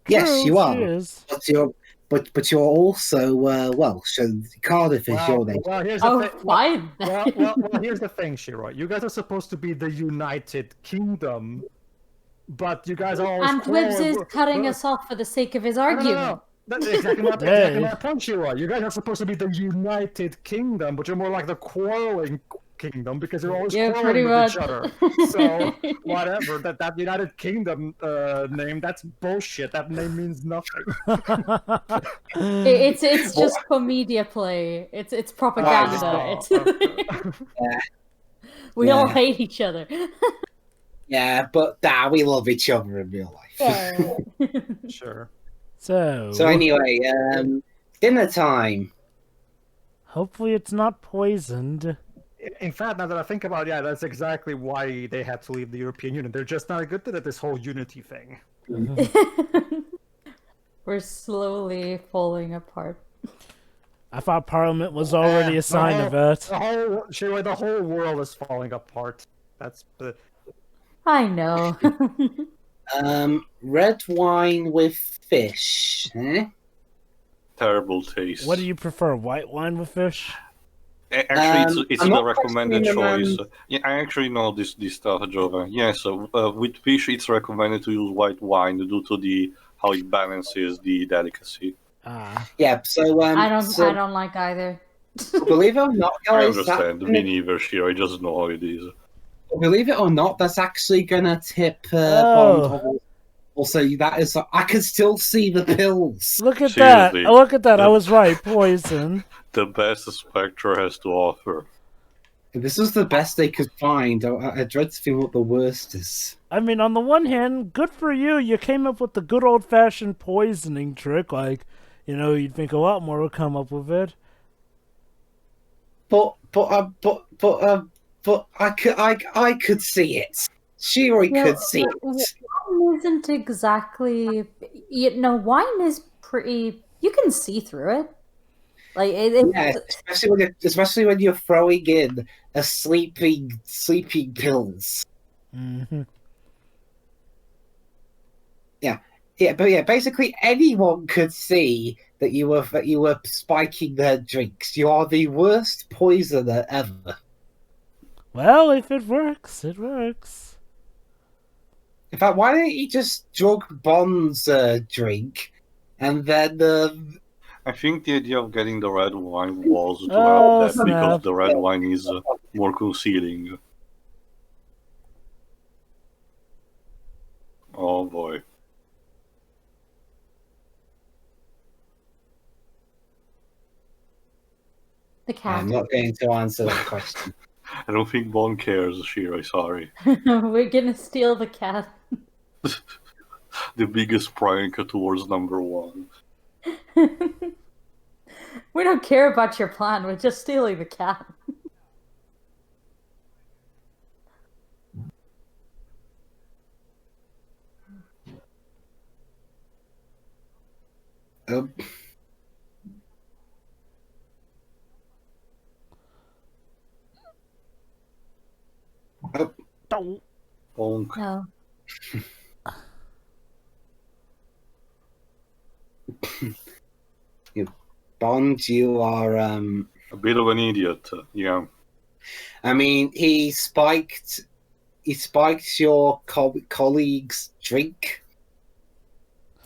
Yes, True, you she are. is. But you're also Welsh, and Cardiff is your nation. Well, here's the Oh, thing. fine. Well, here's the thing, Shiro. You guys are supposed to be the United Kingdom, but you guys are always And Wibbs is cutting us off for the sake of his argument. No. That's exactly my point, Shiro. You guys are supposed to be the United Kingdom, but you're more like the quarreling kingdom because you're always pretty quarreling with much. each other. So whatever. That United Kingdom name, that's bullshit. That name means nothing. It's just comedia play. It's propaganda. We all hate each other. Yeah, but we love each other in real life. Yeah. Sure. So anyway, dinner time. hopefully it's not poisoned. In fact, now that I think about it, yeah, that's exactly why they had to leave the European Union. They're just not good at this whole unity thing. We're slowly falling apart. I thought Parliament was already a sign of it. The whole world is falling apart. That's the. I know. Red wine with fish. Eh? Terrible taste. What do you prefer, white wine with fish? Actually, it's I'm the not recommended questioning, choice. Yeah, I actually know this stuff, Jova. Yeah, so with fish, it's recommended to use white wine due to how it balances the delicacy. Yeah, so I don't like either. believe it or not, I guys, understand. Me neither, Shiro. I just know how it is. believe it or not, that's actually gonna tip Oh. Bond. Also, that is. I can still see the pills. Look at Seriously. that! Look at that! I was right. Poison. The best Spectre has to offer. This is the best they could find. I dread to feel what the worst is. I mean, on the one hand, good for you. You came up with the good old-fashioned poisoning trick. Like, you'd think a lot more would come up with it. But I could see it. Shiro could see it. Wine isn't exactly. Wine is pretty. You can see through it. Like yeah, especially when you're throwing in a sleeping pills. Mm-hmm. Yeah, but yeah, basically anyone could see that you were spiking their drinks. You are the worst poisoner ever. Well, if it works, it works. In fact, why don't you just drug Bond's drink, and then I think the idea of getting the red wine was to Oh, help that because snap. the red wine is more concealing. Oh boy. the cat. I'm not going to answer that question. I don't think Bond cares, Shiro. Sorry. We're gonna steal the cat. The biggest prank towards number one. We don't care about your plan. We're just stealing the cat. Oh. Oh. Don't. Bonk. No. Bond, you are A bit of an idiot, yeah. I mean, he spiked your colleague's drink.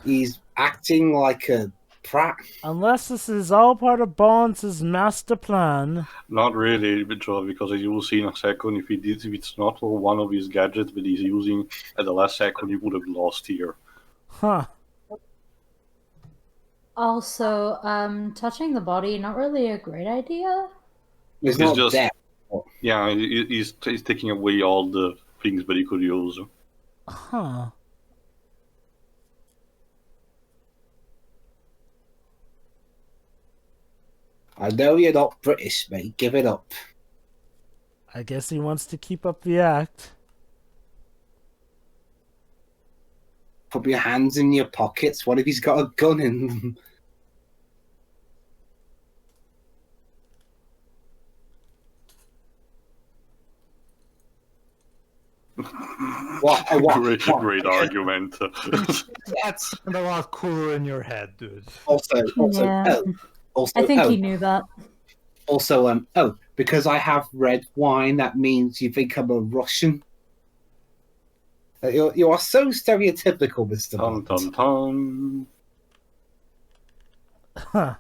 He's acting like a prat. Unless this is all part of Bonds' master plan. Not really, Joe, because as you will see in a second, if it's not one of his gadgets that he's using at the last second, he would have lost here. Huh. Also, touching the body, not really a great idea. He's It's not just- dead. Yeah, he's taking away all the things that he could use. Huh. I know you're not British, mate. Give it up. I guess he wants to keep up the act. Put your hands in your pockets. What if he's got a gun in them? What? Great argument. That's a lot cooler in your head, dude. Also, Yeah. also, I think he knew that. Also, because I have red wine, that means you think I'm a Russian. You are so stereotypical, Mr. Tom, Bond. tom, tom. Huh.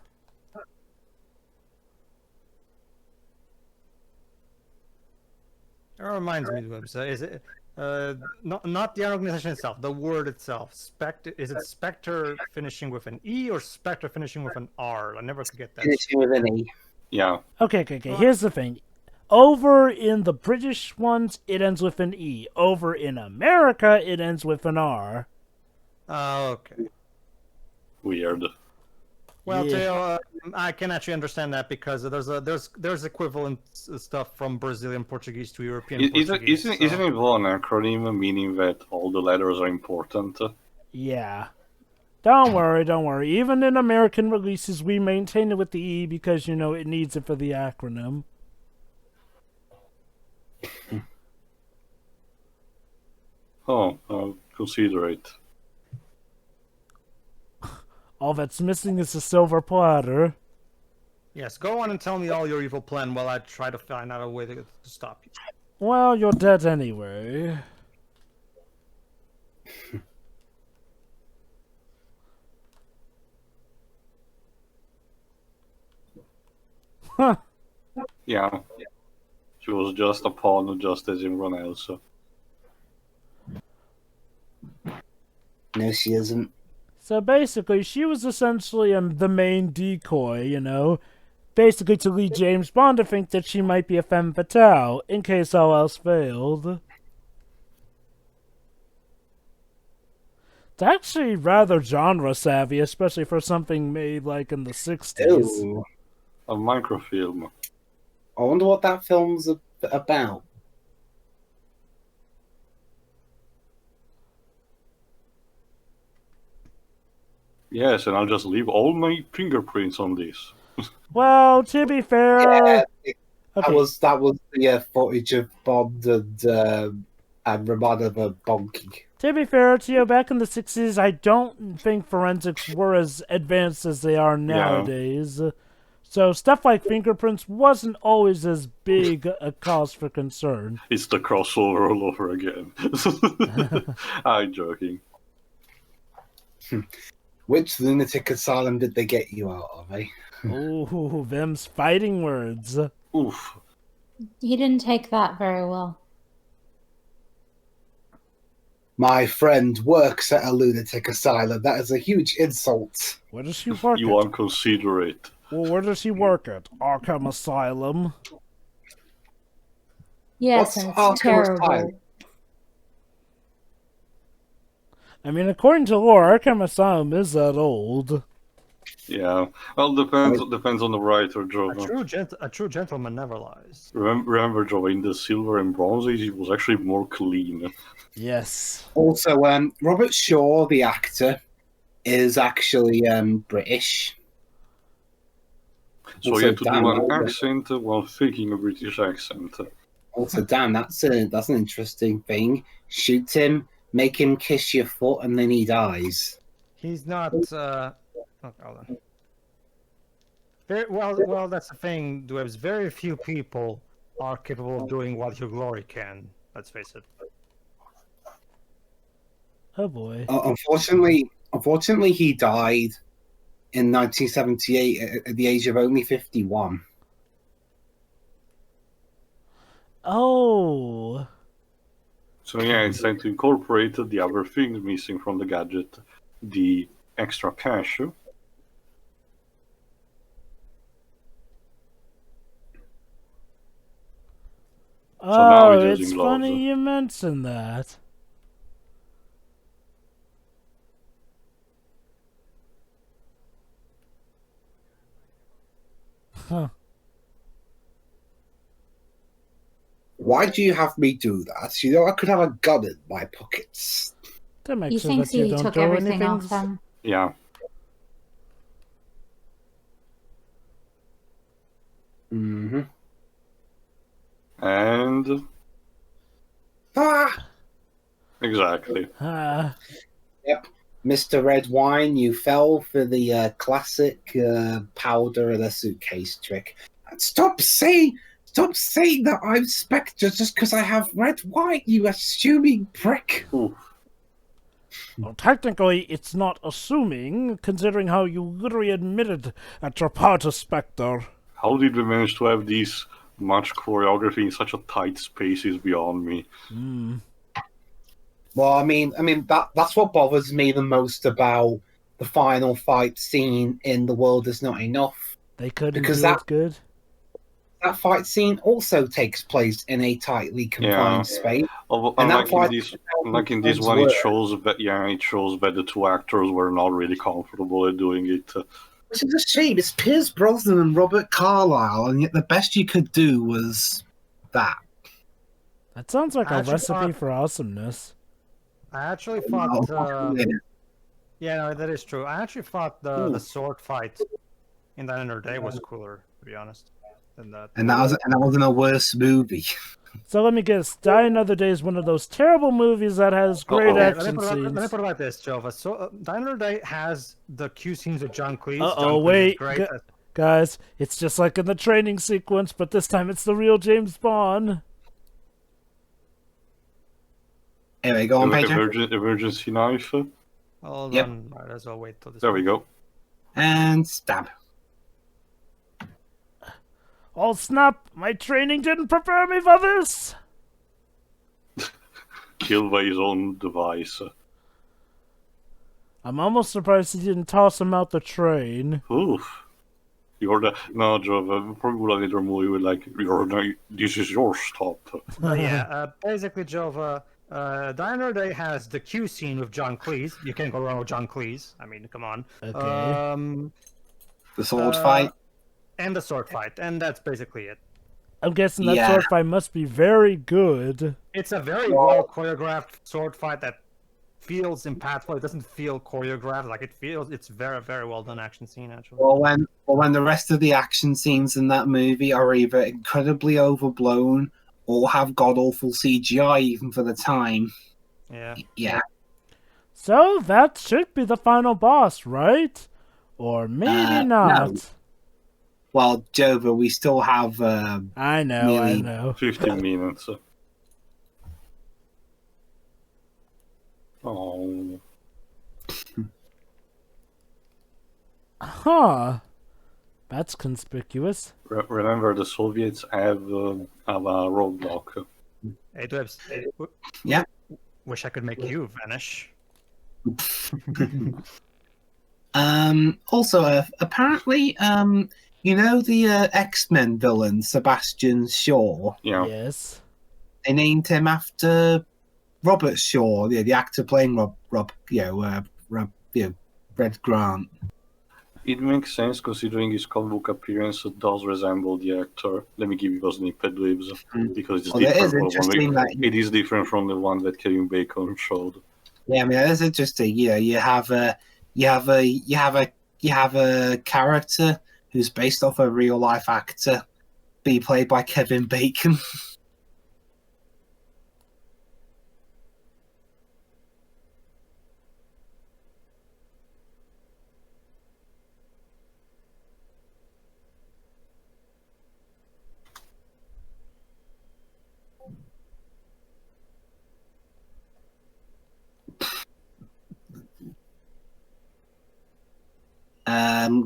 It reminds me of so is it not the organization itself, the word itself. Is it Spectre finishing with an E or Spectre finishing with an R? I never could get that. Finishing with an E. Yeah. Okay. Here's the thing. Over in the British ones, it ends with an E. Over in America, it ends with an R. Okay. Weird. Well, Yeah. Teo, I can actually understand that because there's equivalent stuff from Brazilian Portuguese to European Portuguese. Isn't it an acronym meaning that all the letters are important? Yeah. Don't worry. Even in American releases, we maintain it with the E because, it needs it for the acronym. Oh, I'll consider it. All that's missing is a silver platter. Yes, go on and tell me all your evil plan while I try to find out a way to stop you. Well, you're dead anyway. Huh. Yeah. She was just a pawn, just as everyone else. No, she isn't. So basically, she was essentially the main decoy, basically to lead James Bond to think that she might be a femme fatale, in case all else failed. It's actually rather genre savvy, especially for something made like in the 60s. Ew. A microfilm. I wonder what that film's about. Yes, and I'll just leave all my fingerprints on this. Well, to be fair, Yeah, okay. that was the footage of Bond and Romanova bonking. To be fair to you, back in the 60s, I don't think forensics were as advanced as they are nowadays. So stuff like fingerprints wasn't always as big a cause for concern. It's the crossover all over again. I'm joking. Which lunatic asylum did they get you out of, eh? Ooh, them's fighting words. Oof. He didn't take that very well. My friend works at a lunatic asylum. That is a huge insult. Where does he work You at? inconsiderate. Well, where does he work at? Arkham Asylum. Yes, What's and it's Arkham terrible. Asylum? I mean, according to lore, Arkham Asylum is that old. Yeah. Well, depends on the writer, Joe. A true gentleman never lies. Remember, Joe, in the Silver and Bronze Age, it was actually more clean. Yes. Also, Robert Shaw, the actor, is actually British. So you have to do an accent while faking a British accent. Also, Dan, that's an interesting thing. Shoot him, make him kiss your foot, and then he dies. He's not. Oh, hold on. Well, that's the thing. Dwebs. Very few people are capable of doing what Hugh Laurie can. Let's face it. Oh boy. Unfortunately, he died in 1978 at the age of only 51. Oh. So yeah, it's time to incorporate the other things missing from the gadget, the extra cache. Oh, it's funny you mentioned that. Huh. Why do you have me do that? You know, I could have a gun in my pockets. That makes He sure thinks that you he don't took throw everything anything. off him. Yeah. Mm-hmm. And... Ah! Exactly. Yep. Mr. Red Wine, you fell for the classic powder in a suitcase trick. And stop saying that I'm Spectre just because I have red wine, you assuming prick. Ooh. Well, technically, it's not assuming, considering how you literally admitted that you're part of Spectre. How did we manage to have this much choreography in such a tight space is beyond me. Well, I mean that's what bothers me the most about the final fight scene in The World Is Not Enough. They couldn't Because do it good. That fight scene also takes place in a tightly confined space. Unlike in this one, it shows that the two actors were not really comfortable at doing it. Which is a shame. It's Pierce Brosnan and Robert Carlyle, and yet the best you could do was that. That sounds like a recipe for awesomeness. I actually thought. Yeah, no, that is true. I actually thought the sword fight in Die Another Day was cooler, to be honest, than that. And that wasn't a worse movie. So let me guess, Die Another Day is one of those terrible movies that has great action scenes. Let me put it like this, Jova. So, Die Another Day has the Q scenes with John Cleese. Uh-oh, wait. Guys, it's just like in the training sequence, but this time it's the real James Bond. Anyway, go on, Pedro. Emergency knife. Hold on. Might as well wait till this. There we go. And stab. Oh snap! My training didn't prepare me for this! Killed by his own device. I'm almost surprised he didn't toss him out the train. Oof. No, Joe, probably later movie with like, this is your stop. Basically, Jova, Die Another Day has the Q scene with John Cleese. You can't go wrong with John Cleese. I mean, come on. Okay. The sword fight. And the sword fight, and that's basically it. I'm guessing that sword fight must be very good. It's a very well choreographed sword fight that feels impactful. It doesn't feel choreographed. Like it's very, very well done action scene, actually. Well, when the rest of the action scenes in that movie are either incredibly overblown or have god awful CGI even for the time. Yeah. So that should be the final boss, right? Or maybe not. No. Well, Jova, we still have I know. 15 minutes. Oh. Huh. That's conspicuous. Remember, the Soviets have a roadblock. Hey, Dwebs. Yeah? Wish I could make you vanish. Also, apparently, you know the X-Men villain, Sebastian Shaw? Yeah. Yes. They named him after Robert Shaw, the actor playing Red Grant. It makes sense considering his comic book appearance does resemble the actor. Let me give you a snippet, Dwebs, because it's different. It is different from the one that Kevin Bacon showed. Yeah, I mean, that's interesting. You have you have a character who's based off a real life actor, be played by Kevin Bacon.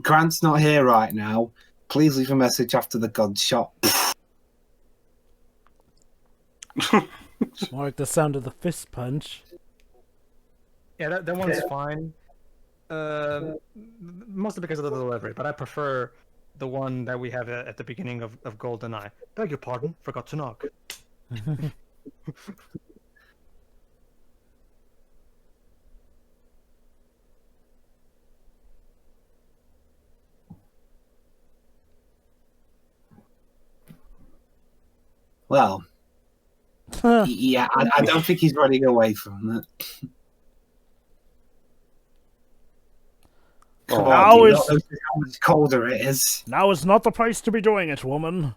Grant's not here right now. Please leave a message after the gunshot. More like the sound of the fist punch. Yeah, that one's fine. Mostly because of the delivery, but I prefer the one that we have at the beginning of GoldenEye. Beg your pardon, forgot to knock. Well, yeah, I don't think he's running away from that. Come on, you don't know how much colder it is. Now is not the place to be doing it, woman.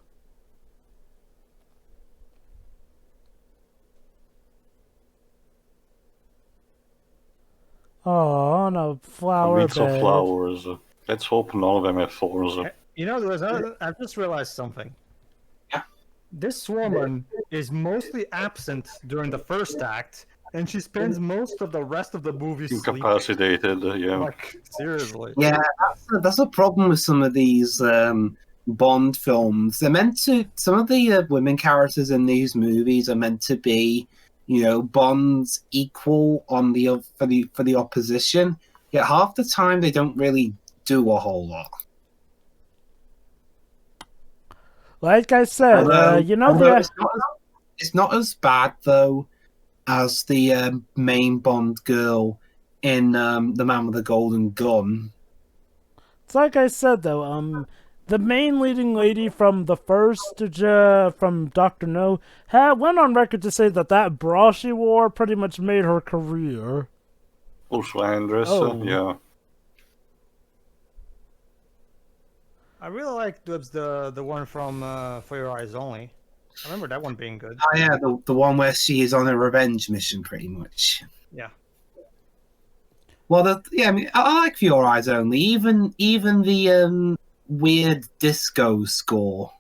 Oh, no, flower Weeks bed. of flowers. Let's hope none of them have thorns. You know, I've just realized something. Yeah. This woman is mostly absent during the first act, and she spends most of the rest of the movie sleeping. Incapacitated, yeah. Like, seriously. Yeah, that's a problem with some of these Bond films. They're meant to. Some of the women characters in these movies are meant to be, you know, Bond's equal on the for the opposition. Yet half the time they don't really do a whole lot. Like I said, you know, it's not as bad though as the main Bond girl in The Man with the Golden Gun. It's like I said though, the main leading lady from the first, from Dr. No, went on record to say that bra she wore pretty much made her career. Also, Andres, yeah. I really like Dubs the one from For Your Eyes Only. I remember that one being good. Oh yeah, the one where she is on a revenge mission, pretty much. Yeah. Well, I mean, I like For Your Eyes Only. Even the weird disco score.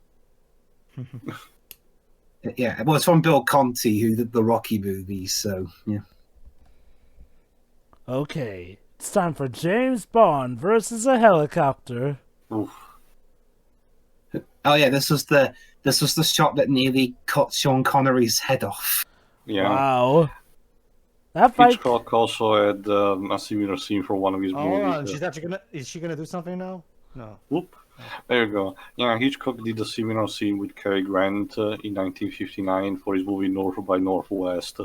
Yeah, well, it's from Bill Conti, who did the Rocky movies. So yeah. Okay, it's time for James Bond versus a helicopter. Oof. Oh yeah, this was the shot that nearly cut Sean Connery's head off. Yeah. Wow. That fight. Hitchcock also had a similar scene for one of his movies. Hold on, she's actually is she gonna do something now? No. Whoop. There you go. Yeah, Hitchcock did a similar scene with Cary Grant in 1959 for his movie North by Northwest.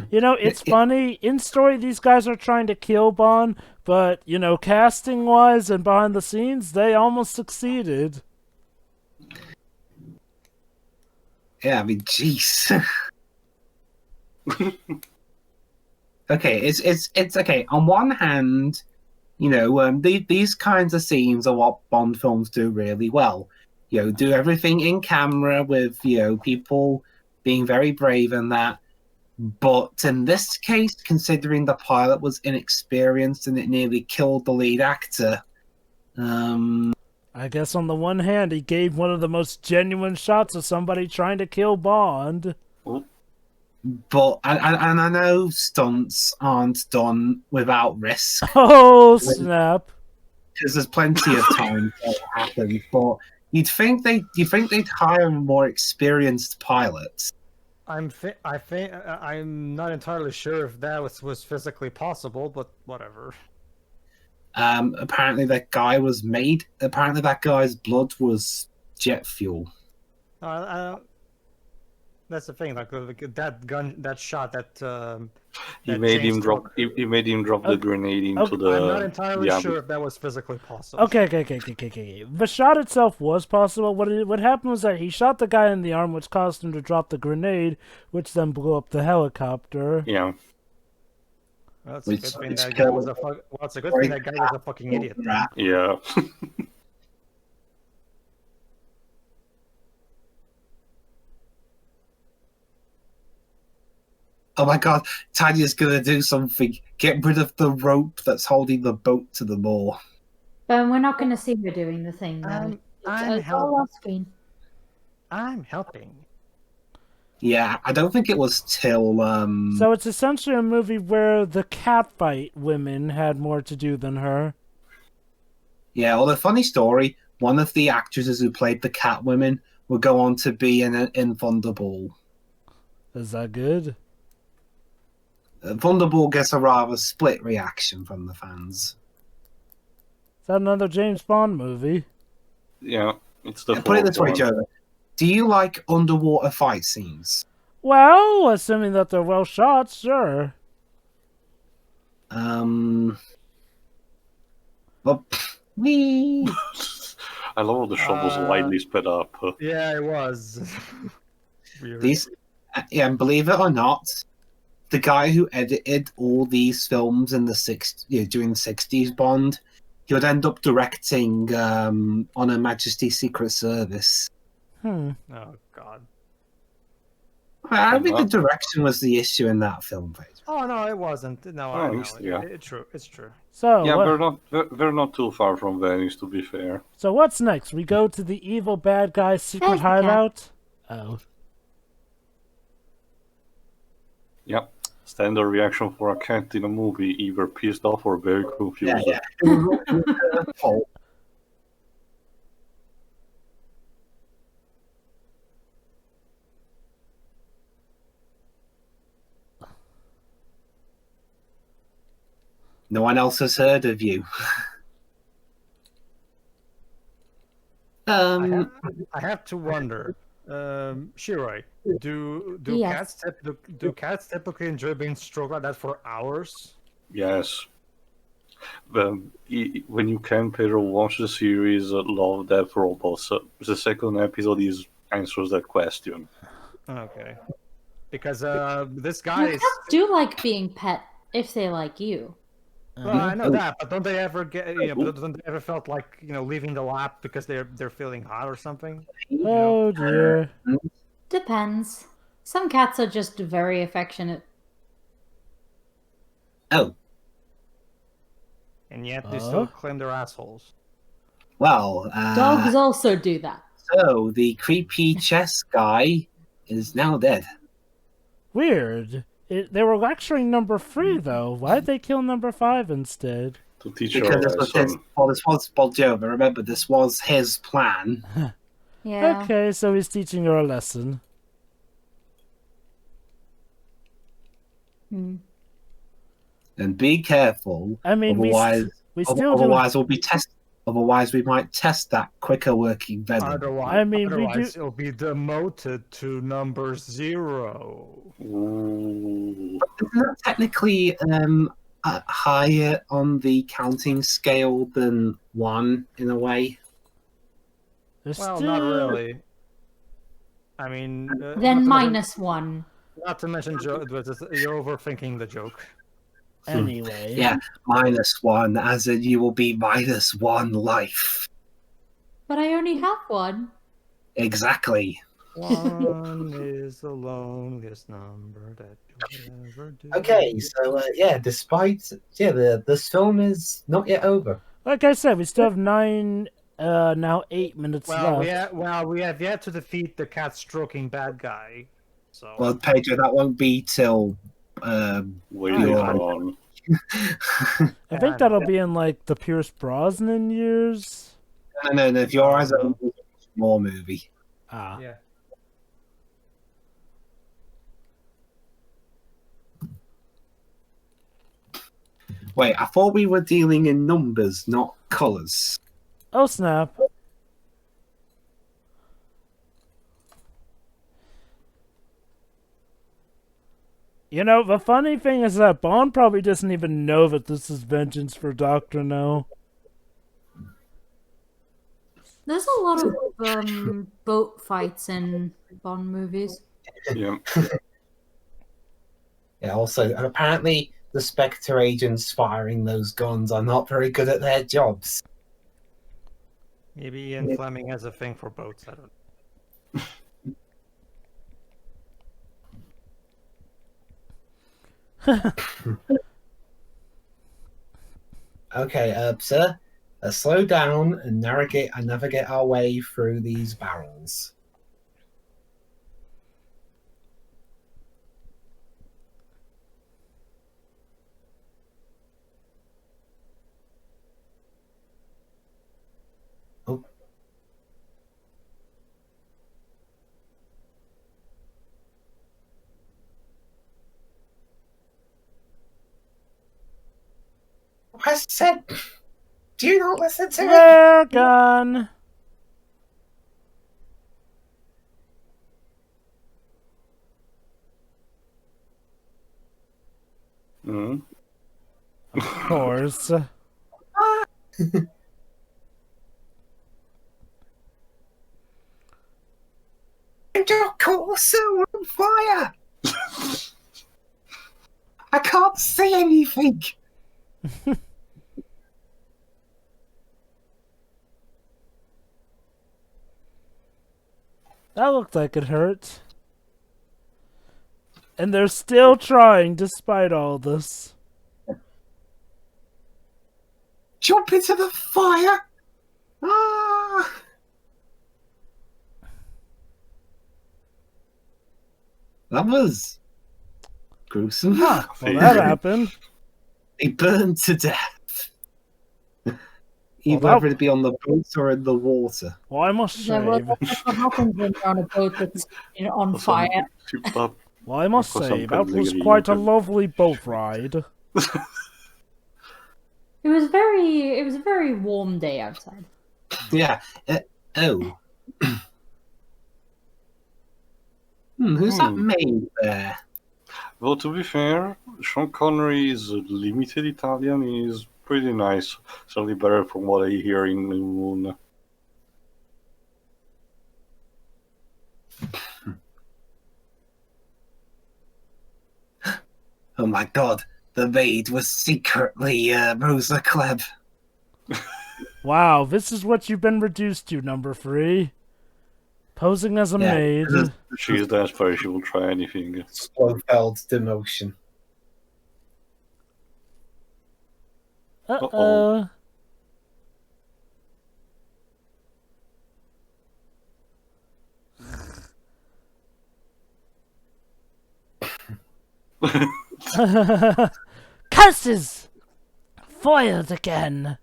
You know, it's funny. In story, these guys are trying to kill Bond, but, you know, casting-wise and behind the scenes, they almost succeeded. Yeah, I mean, jeez. Okay, it's okay. On one hand, you know, these kinds of scenes are what Bond films do really well. You know, do everything in camera with, you know, people being very brave and that. But in this case, considering the pilot was inexperienced and it nearly killed the lead actor, I guess on the one hand, he gave one of the most genuine shots of somebody trying to kill Bond. But and I know stunts aren't done without risk. Oh snap! Because there's plenty of time for it to happen. But you'd think they'd hire more experienced pilots. I'm not entirely sure if that was physically possible, but whatever. Apparently that that guy's blood was jet fuel. That's the thing. Like that shot that he made him drop the grenade into the. I'm not entirely sure if that was physically possible. Okay. The shot itself was possible. What happened was that he shot the guy in the arm, which caused him to drop the grenade, which then blew up the helicopter. Yeah. Well, it's a good thing that guy was a fucking idiot. Then. Yeah. Oh my god, Tanya's gonna do something. Get rid of the rope that's holding the boat to the moor. We're not going to see her doing the thing, though. It's all off screen. I'm helping. Yeah, I don't think it was till So it's essentially a movie where the catfight women had more to do than her. Yeah, well, the funny story, one of the actresses who played the cat women will go on to be in Thunderball. Is that good? Thunderball gets a rather split reaction from the fans. Is that another James Bond movie? Yeah, it's the Put it this way, one. Joe. Do you like underwater fight scenes? Well, assuming that they're well shot, sure. Well, we. I love how the shot was widely sped up. Yeah, it was. Weird. These, yeah, and believe it or not, the guy who edited all these films in the during the 60s Bond, he would end up directing on Her Majesty's Secret Service. Oh God. I think the direction was the issue in that film, page. Oh no, it wasn't. No, I know. It's true. It's true. So Yeah, we're not too far from Venice, to be fair. So what's next? We go to the evil bad guy's secret hideout? Oh. Yep. Standard reaction for a cat in a movie, either pissed off or very confused. Yeah. No one else has heard of you. I have to wonder, Shiroi, do Yes. cats typically enjoy being stroked like that for hours? Yes. When you compare or watch the series Love, Death, Robots, the second episode answers that question. Okay. Because this guy is... Cats do like being pet if they like you. Well, I know that, but don't they ever don't they ever felt like leaving the lap because they're feeling hot or something? Oh dear. Depends. Some cats are just very affectionate. Oh, And yet they still claim they're assholes. well. Dogs also do that. So the creepy chess guy is now dead. Weird. They were lecturing number 3, though. Why'd they kill number 5 instead? To teach her Because a lesson. this was Boljova. Remember, this was his plan. Yeah. Okay, so he's teaching her a lesson. Hmm. And be careful. I mean, otherwise, we still otherwise we'll be test. Otherwise, we might test that quicker working venom. Otherwise, it'll be demoted to number 0. Ooh. Isn't that technically higher on the counting scale than 1 in a way? Well, not really. I mean, Then -1. Not to mention, you're overthinking the joke. Anyway. Yeah, -1, as in you will be -1 life. But I only have 1. Exactly. 1 is the loneliest number that you'll ever do. Okay, so despite this film is not yet over. Like I said, we still have now 8 minutes left. We have yet to defeat the cat stroking bad guy. So. Well, Pedro, that won't be till Way later on. I think that'll be in like the Pierce Brosnan years. No. If your eyes are more movie. Ah. Yeah. Wait, I thought we were dealing in numbers, not colors. Oh snap. You know, the funny thing is that Bond probably doesn't even know that this is vengeance for Dr. No. There's a lot of boat fights in Bond movies. Yeah. Yeah, also, and apparently the Spectre agents firing those guns are not very good at their jobs. Maybe Ian Fleming has a thing for boats. I don't know. Okay, sir, slow down and navigate our way through these barrels. Oh. I said, do you not listen to me? Flare gun! Mm. Of course. Of course, we're on fire! I can't see anything! That looked like it hurt. And they're still trying despite all this. Jump into the fire! Ah! That was gruesome. Well, that happened. He burned to death. Either Well, that- it be on the boat or in the water. Well, I must Yeah, well, say, that's what happens when you're on a boat that's on fire. well, I must Of course, say, I'm that was completely quite a muted. lovely boat ride. It was a very warm day outside. Yeah. Oh. Who's that maid there? Well, to be fair, Sean Connery's limited Italian is pretty nice. Certainly better from what I hear in Moon. Oh my god, the maid was secretly Rosa Klebb. Wow, this is what you've been reduced to, number 3. Posing as a Yeah, maid. She's desperate, she will try anything. Slowfeld demotion. Uh-oh. Curses! Foiled again.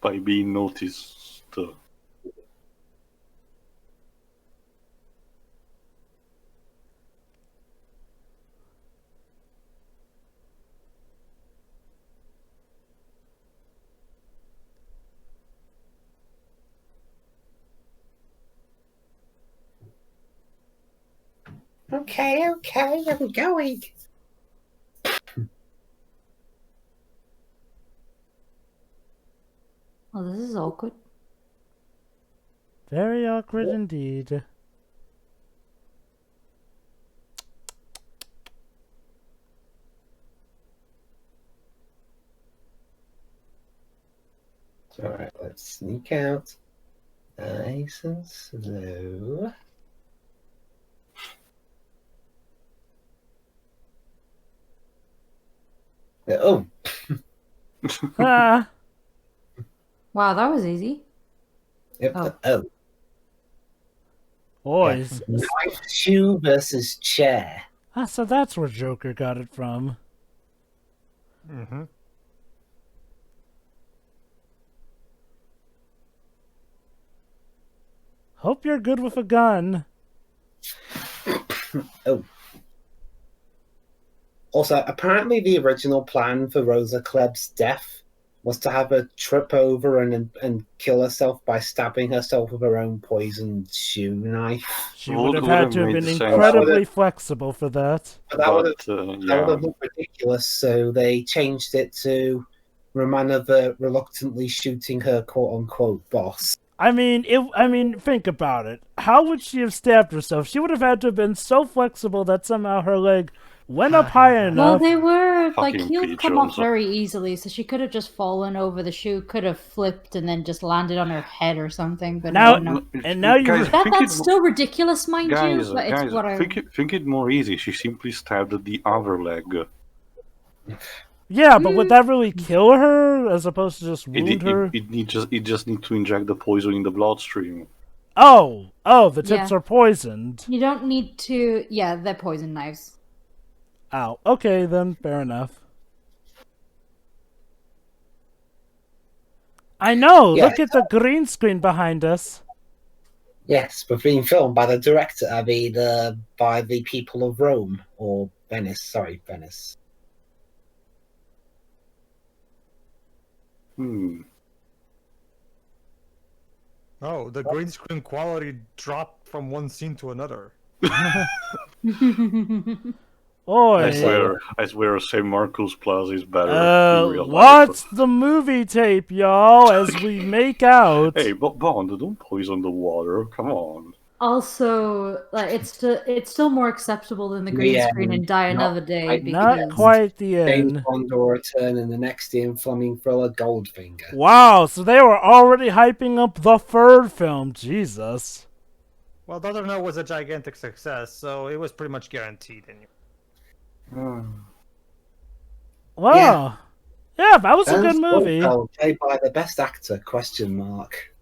By being noticed. Okay, I'm going. Oh, this is awkward. Very awkward indeed. Alright, let's sneak out. Nice and slow. Oh, Ah, Wow, that was easy. yep. Oh. boys. Knife, shoe versus chair. Ah, so that's where Joker got it from. Mm-hmm. Hope you're good with a gun. Oh. Also, apparently the original plan for Rosa Klebb's death was to have her trip over and kill herself by stabbing herself with her own poisoned shoe knife. She Would- would have would had have to have made been sense. incredibly flexible for that. But that would have But, that would have looked ridiculous, so they changed it to Romanova reluctantly shooting her quote-unquote boss. I mean, think about it. How would she have stabbed herself? She would have had to have been so flexible that somehow her leg went up high Well, enough. they were like Fucking he would come off pigeons. very easily, so she could have just fallen over the chute, could have flipped, and then just landed on her head or something. But Now- no. and now you- Guys, think That's it- still ridiculous, mind Guys, you. But it's guys, whatever. think it more easy. She simply stabbed the other leg. Yeah, but would that really kill her as opposed to just wound her? It just need to inject the poison in the bloodstream. Oh, the tips are poisoned. You don't need to. Yeah, they're poison knives. Ow. Okay, then, fair enough. I know! Yeah. Look at the green screen behind us. Yes, but being filmed by the director, by the people of Rome, or Venice, sorry, Venice. Oh, the green screen quality dropped from one scene to another. Oi. I swear St. Marcos Plaza is better in real life. What's the movie tape, y'all, as we make out? Hey, Bond, don't poison the water. Come on. Also, like it's still more acceptable than the green screen and Die Another Day. Not Because quite the James end. Bond will return in the next Ian Fleming thriller Goldfinger. Wow, so they were already hyping up the third film. Jesus. Well, the other note was a gigantic success, so it was pretty much guaranteed. Wow. Yeah, that was a good movie. Played by the best actor, question mark.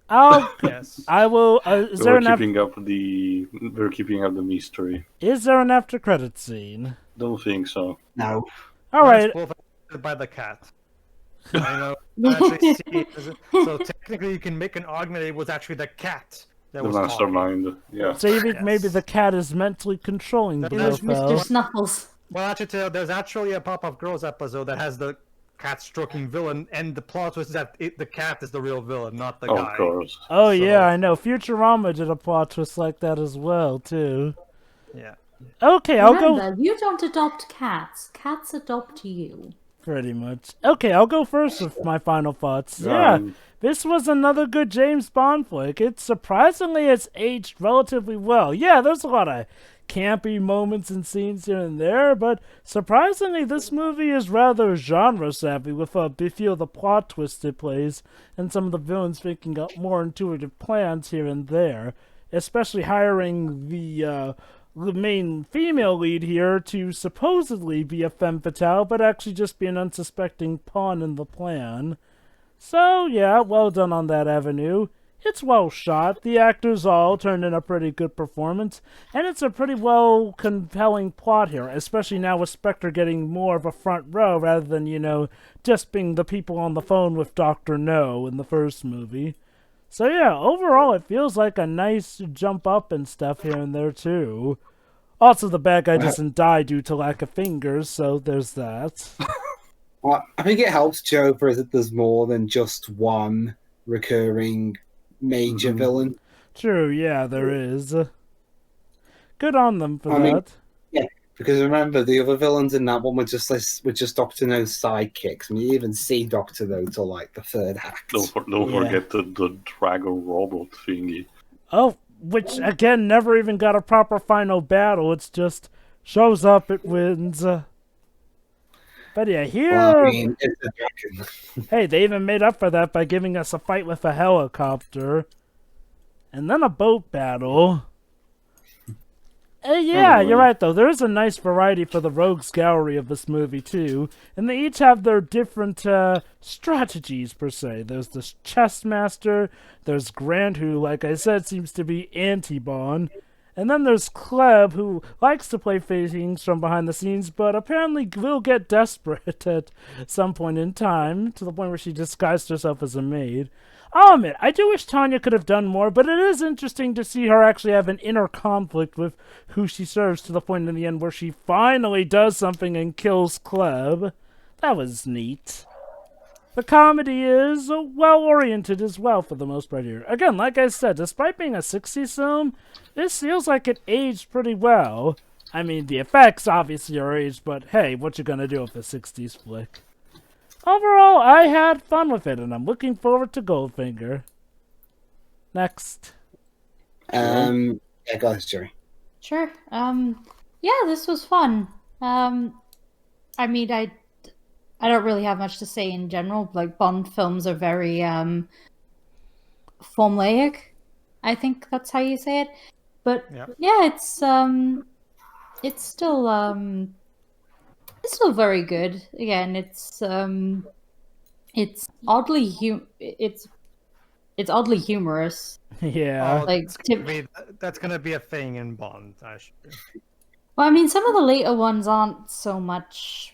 Yes. I will. Is there We're an We're keeping up the mystery. Is there an after credit scene? Don't think so. No. All right. Both by the cat. I know. Actually see, so technically, you can make an argument it was actually the cat that The was mastermind. Yeah. So you think maybe the cat is mentally controlling That it was Mr. Blofeld? Snuffles. Well, actually, there's actually a Pop-Up Girls episode that has the cat stroking villain, and the plot twist is that the cat is the real villain, not the guy. Of course. Oh So- yeah, I know. Futurama did a plot twist like that as well too. Yeah. Okay, I'll go. Remember, you don't adopt cats. Cats adopt you. Pretty much. Okay, I'll go first with my final thoughts. Yeah, this was another good James Bond flick. It's aged relatively well. Yeah, there's a lot of campy moments and scenes here and there, but surprisingly, this movie is rather genre savvy with a few of the plot twists it plays and some of the villains thinking up more intuitive plans here and there, especially hiring the main female lead here to supposedly be a femme fatale, but actually just be an unsuspecting pawn in the plan. So, yeah, well done on that avenue. It's well shot, the actors all turned in a pretty good performance, and it's a pretty well compelling plot here, especially now with Spectre getting more of a front row rather than, just being the people on the phone with Dr. No in the first movie. So yeah, overall it feels like a nice jump up and stuff here and there too. Also, the bad guy doesn't die due to lack of fingers, so there's that. Well, I think it helps Joe for that there's more than just one recurring major villain. True, yeah, there is. Good on them for that. Yeah, because remember the other villains in that one were just Doctor No's sidekicks. I mean, you even see Doctor No till like the third act. Don't forget the dragon robot thingy. Oh, which again never even got a proper final battle. It's just shows up, it wins. But yeah, here. Well, I mean, it's a dragon. Hey, they even made up for that by giving us a fight with a helicopter, and then a boat battle. Yeah, you're right, though. There is a nice variety for the rogues gallery of this movie, too. And they each have their different strategies, per se. There's the chess master, there's Grant, who, like I said, seems to be anti-Bond. And then there's Kleb, who likes to play things from behind the scenes, but apparently will get desperate at some point in time, to the point where she disguised herself as a maid. I'll admit, I do wish Tanya could have done more, but it is interesting to see her actually have an inner conflict with who she serves, to the point in the end where she finally does something and kills Kleb. That was neat. The comedy is well-oriented as well, for the most part here. Again, like I said, despite being a 60s film, this feels like it aged pretty well. I mean, the effects obviously are aged, but hey, what you gonna do with a 60s flick? Overall, I had fun with it, and I'm looking forward to Goldfinger. Next. Yeah, go ahead, Jerry. Sure. Yeah, this was fun. I mean, I don't really have much to say in general. Like Bond films are very formulaic. I think that's how you say it. But yeah, it's still very good. Again, it's oddly it's oddly humorous. Yeah. Like that's gonna be a thing in Bond. Well, I mean, some of the later ones aren't so much.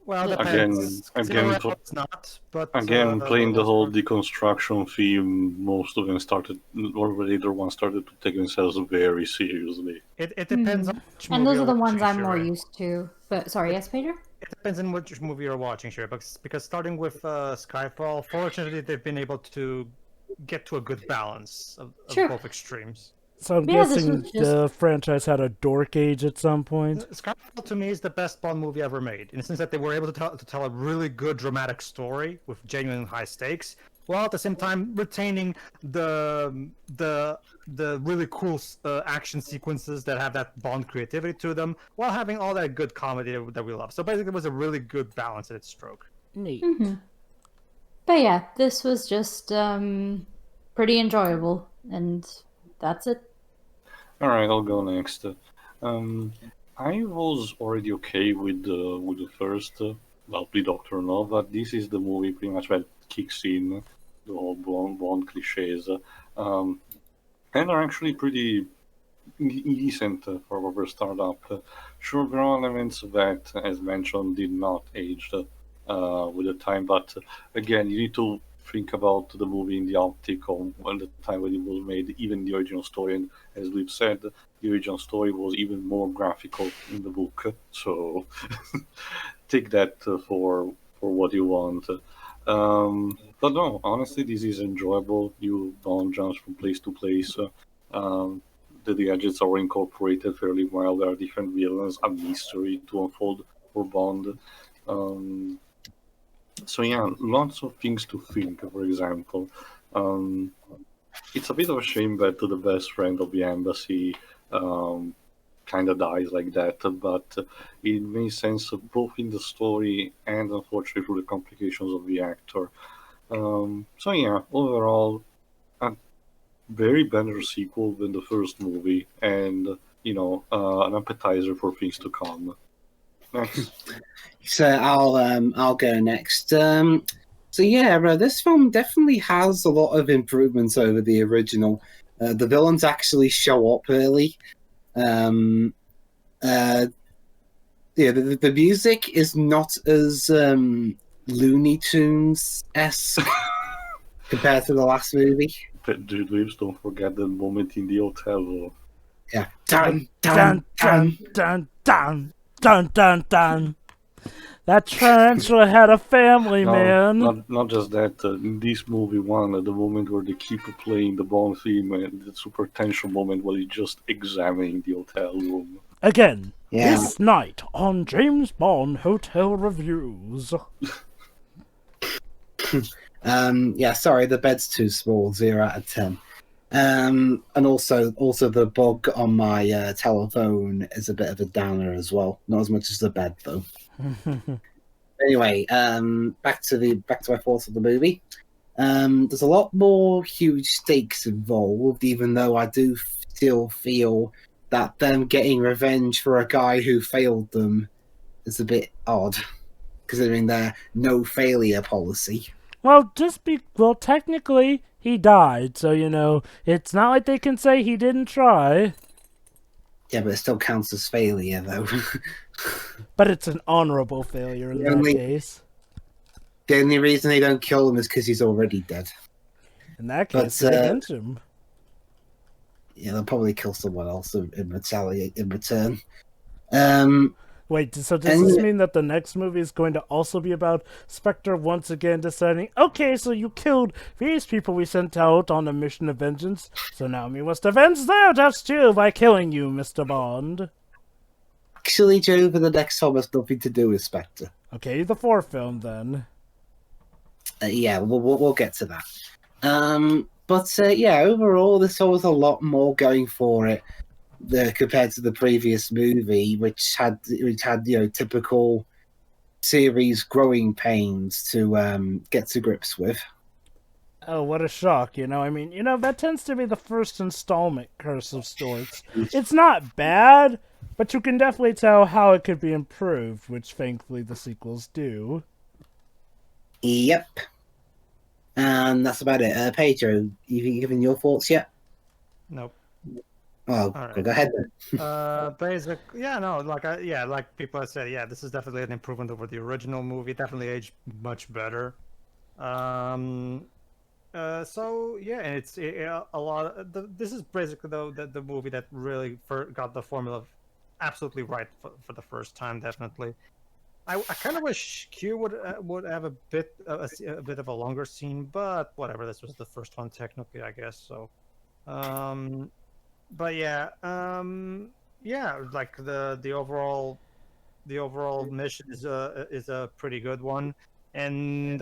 Well, again, it's not. But playing the whole deconstruction theme, most of them started, or the later ones started to take themselves very seriously. It depends on which movie. And those are the ones I'm more used to. But sorry, yes, Pedro? It depends on which movie you're watching, sure. Because starting with Skyfall, fortunately, they've been able to get to a good balance of both extremes. So I'm guessing the franchise had a dork age at some point. Skyfall to me is the best Bond movie ever made, in the sense that they were able to tell a really good dramatic story with genuine high stakes, while at the same time retaining the really cool action sequences that have that Bond creativity to them, while having all that good comedy that we love. So basically, it was a really good balance at its stroke. Neat. Mm-hmm. But yeah, this was just pretty enjoyable, and that's it. All right, I'll go next. I was already okay with the first, the Doctor No, but this is the movie pretty much that kicks in the whole Bond cliches, and are actually pretty decent for what were started up. Sure, there are elements that, as mentioned, did not age with the time, but again, you need to think about the movie in the optic of the time when it was made, even the original story. And as we've said, the original story was even more graphical in the book. So take that for what you want. But no, honestly, this is enjoyable. You Bond jumps from place to place. The gadgets are incorporated fairly well. There are different villains, a mystery to unfold for Bond. So yeah, lots of things to think. For example, it's a bit of a shame that the best friend of the embassy kind of dies like that, but it makes sense both in the story and unfortunately through the complications of the actor. So yeah, overall, a very better sequel than the first movie, and an appetizer for things to come. Next. So I'll go next. So yeah, this film definitely has a lot of improvements over the original. The villains actually show up early. The music is not as Looney Tunes-esque compared to the last movie. Please don't forget the moment in the hotel. Yeah. Dun dun dun dun dun dun dun dun. That tarantula had a family, man. Not just that. In this movie, the moment where they keep playing the Bond theme, and the super tension moment where he's just examining the hotel room. Again, this night on James Bond Hotel Reviews. Sorry, the bed's too small. 0 out of 10. And also the bug on my telephone is a bit of a downer as well. Not as much as the bed though. Anyway, back to my thoughts of the movie. There's a lot more huge stakes involved, even though I do still feel that them getting revenge for a guy who failed them is a bit odd, considering their no failure policy. Well, technically he died, so it's not like they can say he didn't try. Yeah, but it still counts as failure, though. But it's an honorable failure in that case. The only reason they don't kill him is because he's already dead. In that case, they avenge him. Yeah, they'll probably kill someone else in return. Wait, so does this mean that the next movie is going to also be about Spectre once again deciding, okay, so you killed these people we sent out on a mission of vengeance, so now we must avenge their deaths too by killing you, Mr. Bond? Actually, Joe, the next film has nothing to do with Spectre. Okay, the fourth film then. We'll get to that. Overall, this film has a lot more going for it. compared to the previous movie, which had typical series growing pains to get to grips with. Oh, what a shock, I mean, that tends to be the first installment, Curse of Sorts. It's not bad, but you can definitely tell how it could be improved, which thankfully the sequels do. Yep. And that's about it. Pedro, have you given your thoughts yet? Nope. Oh, right. Go ahead then. Like people have said, this is definitely an improvement over the original movie. Definitely aged much better. And it's a lot. This is basically the movie that really got the formula absolutely right for the first time. Definitely, I kind of wish Q would have a bit of a longer scene, but whatever. This was the first one technically, I guess. So, like the overall mission is a pretty good one, and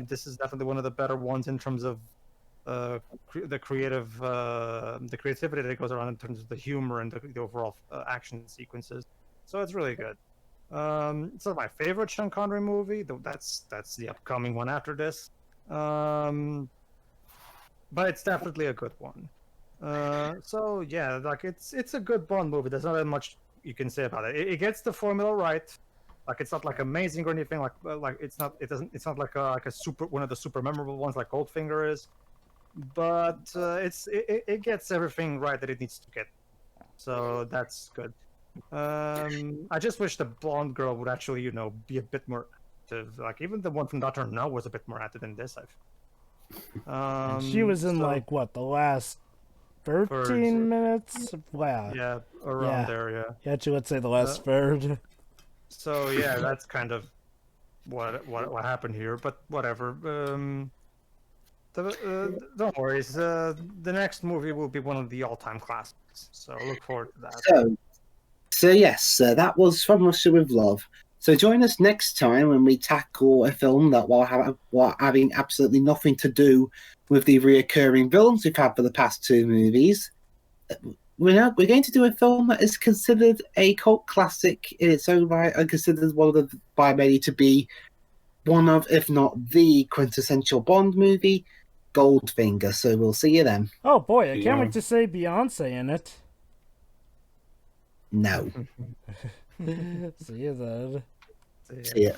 this is definitely one of the better ones in terms of the creativity that goes around in terms of the humor and the overall action sequences. So it's really good. It's not my favorite Sean Connery movie, though that's the upcoming one after this. But it's definitely a good one. Like it's a good Bond movie. There's not that much you can say about it. It gets the formula right. Like it's not like amazing or anything. Like it's not like a super one of the super memorable ones like Goldfinger is. But it gets everything right that it needs to get. So that's good. I just wish the blonde girl would actually, be a bit more active. Like even the one from Doctor No was a bit more active than this. She was in the last 13 minutes? Wow. Yeah, around there, yeah. Yeah, you would say the last third. So that's kind of what happened here, but whatever. Don't worry. The next movie will be one of the all-time classics, so look forward to that. So yes, that was From Russia with Love. So join us next time when we tackle a film that, while having absolutely nothing to do with the reoccurring villains we've had for the past two movies, we're going to do a film that is considered a cult classic in its own right and considered by many to be one of, if not the quintessential Bond movie, Goldfinger. So we'll see you then. Oh boy, I can't wait to say Beyonce in it. No. See you then. See ya.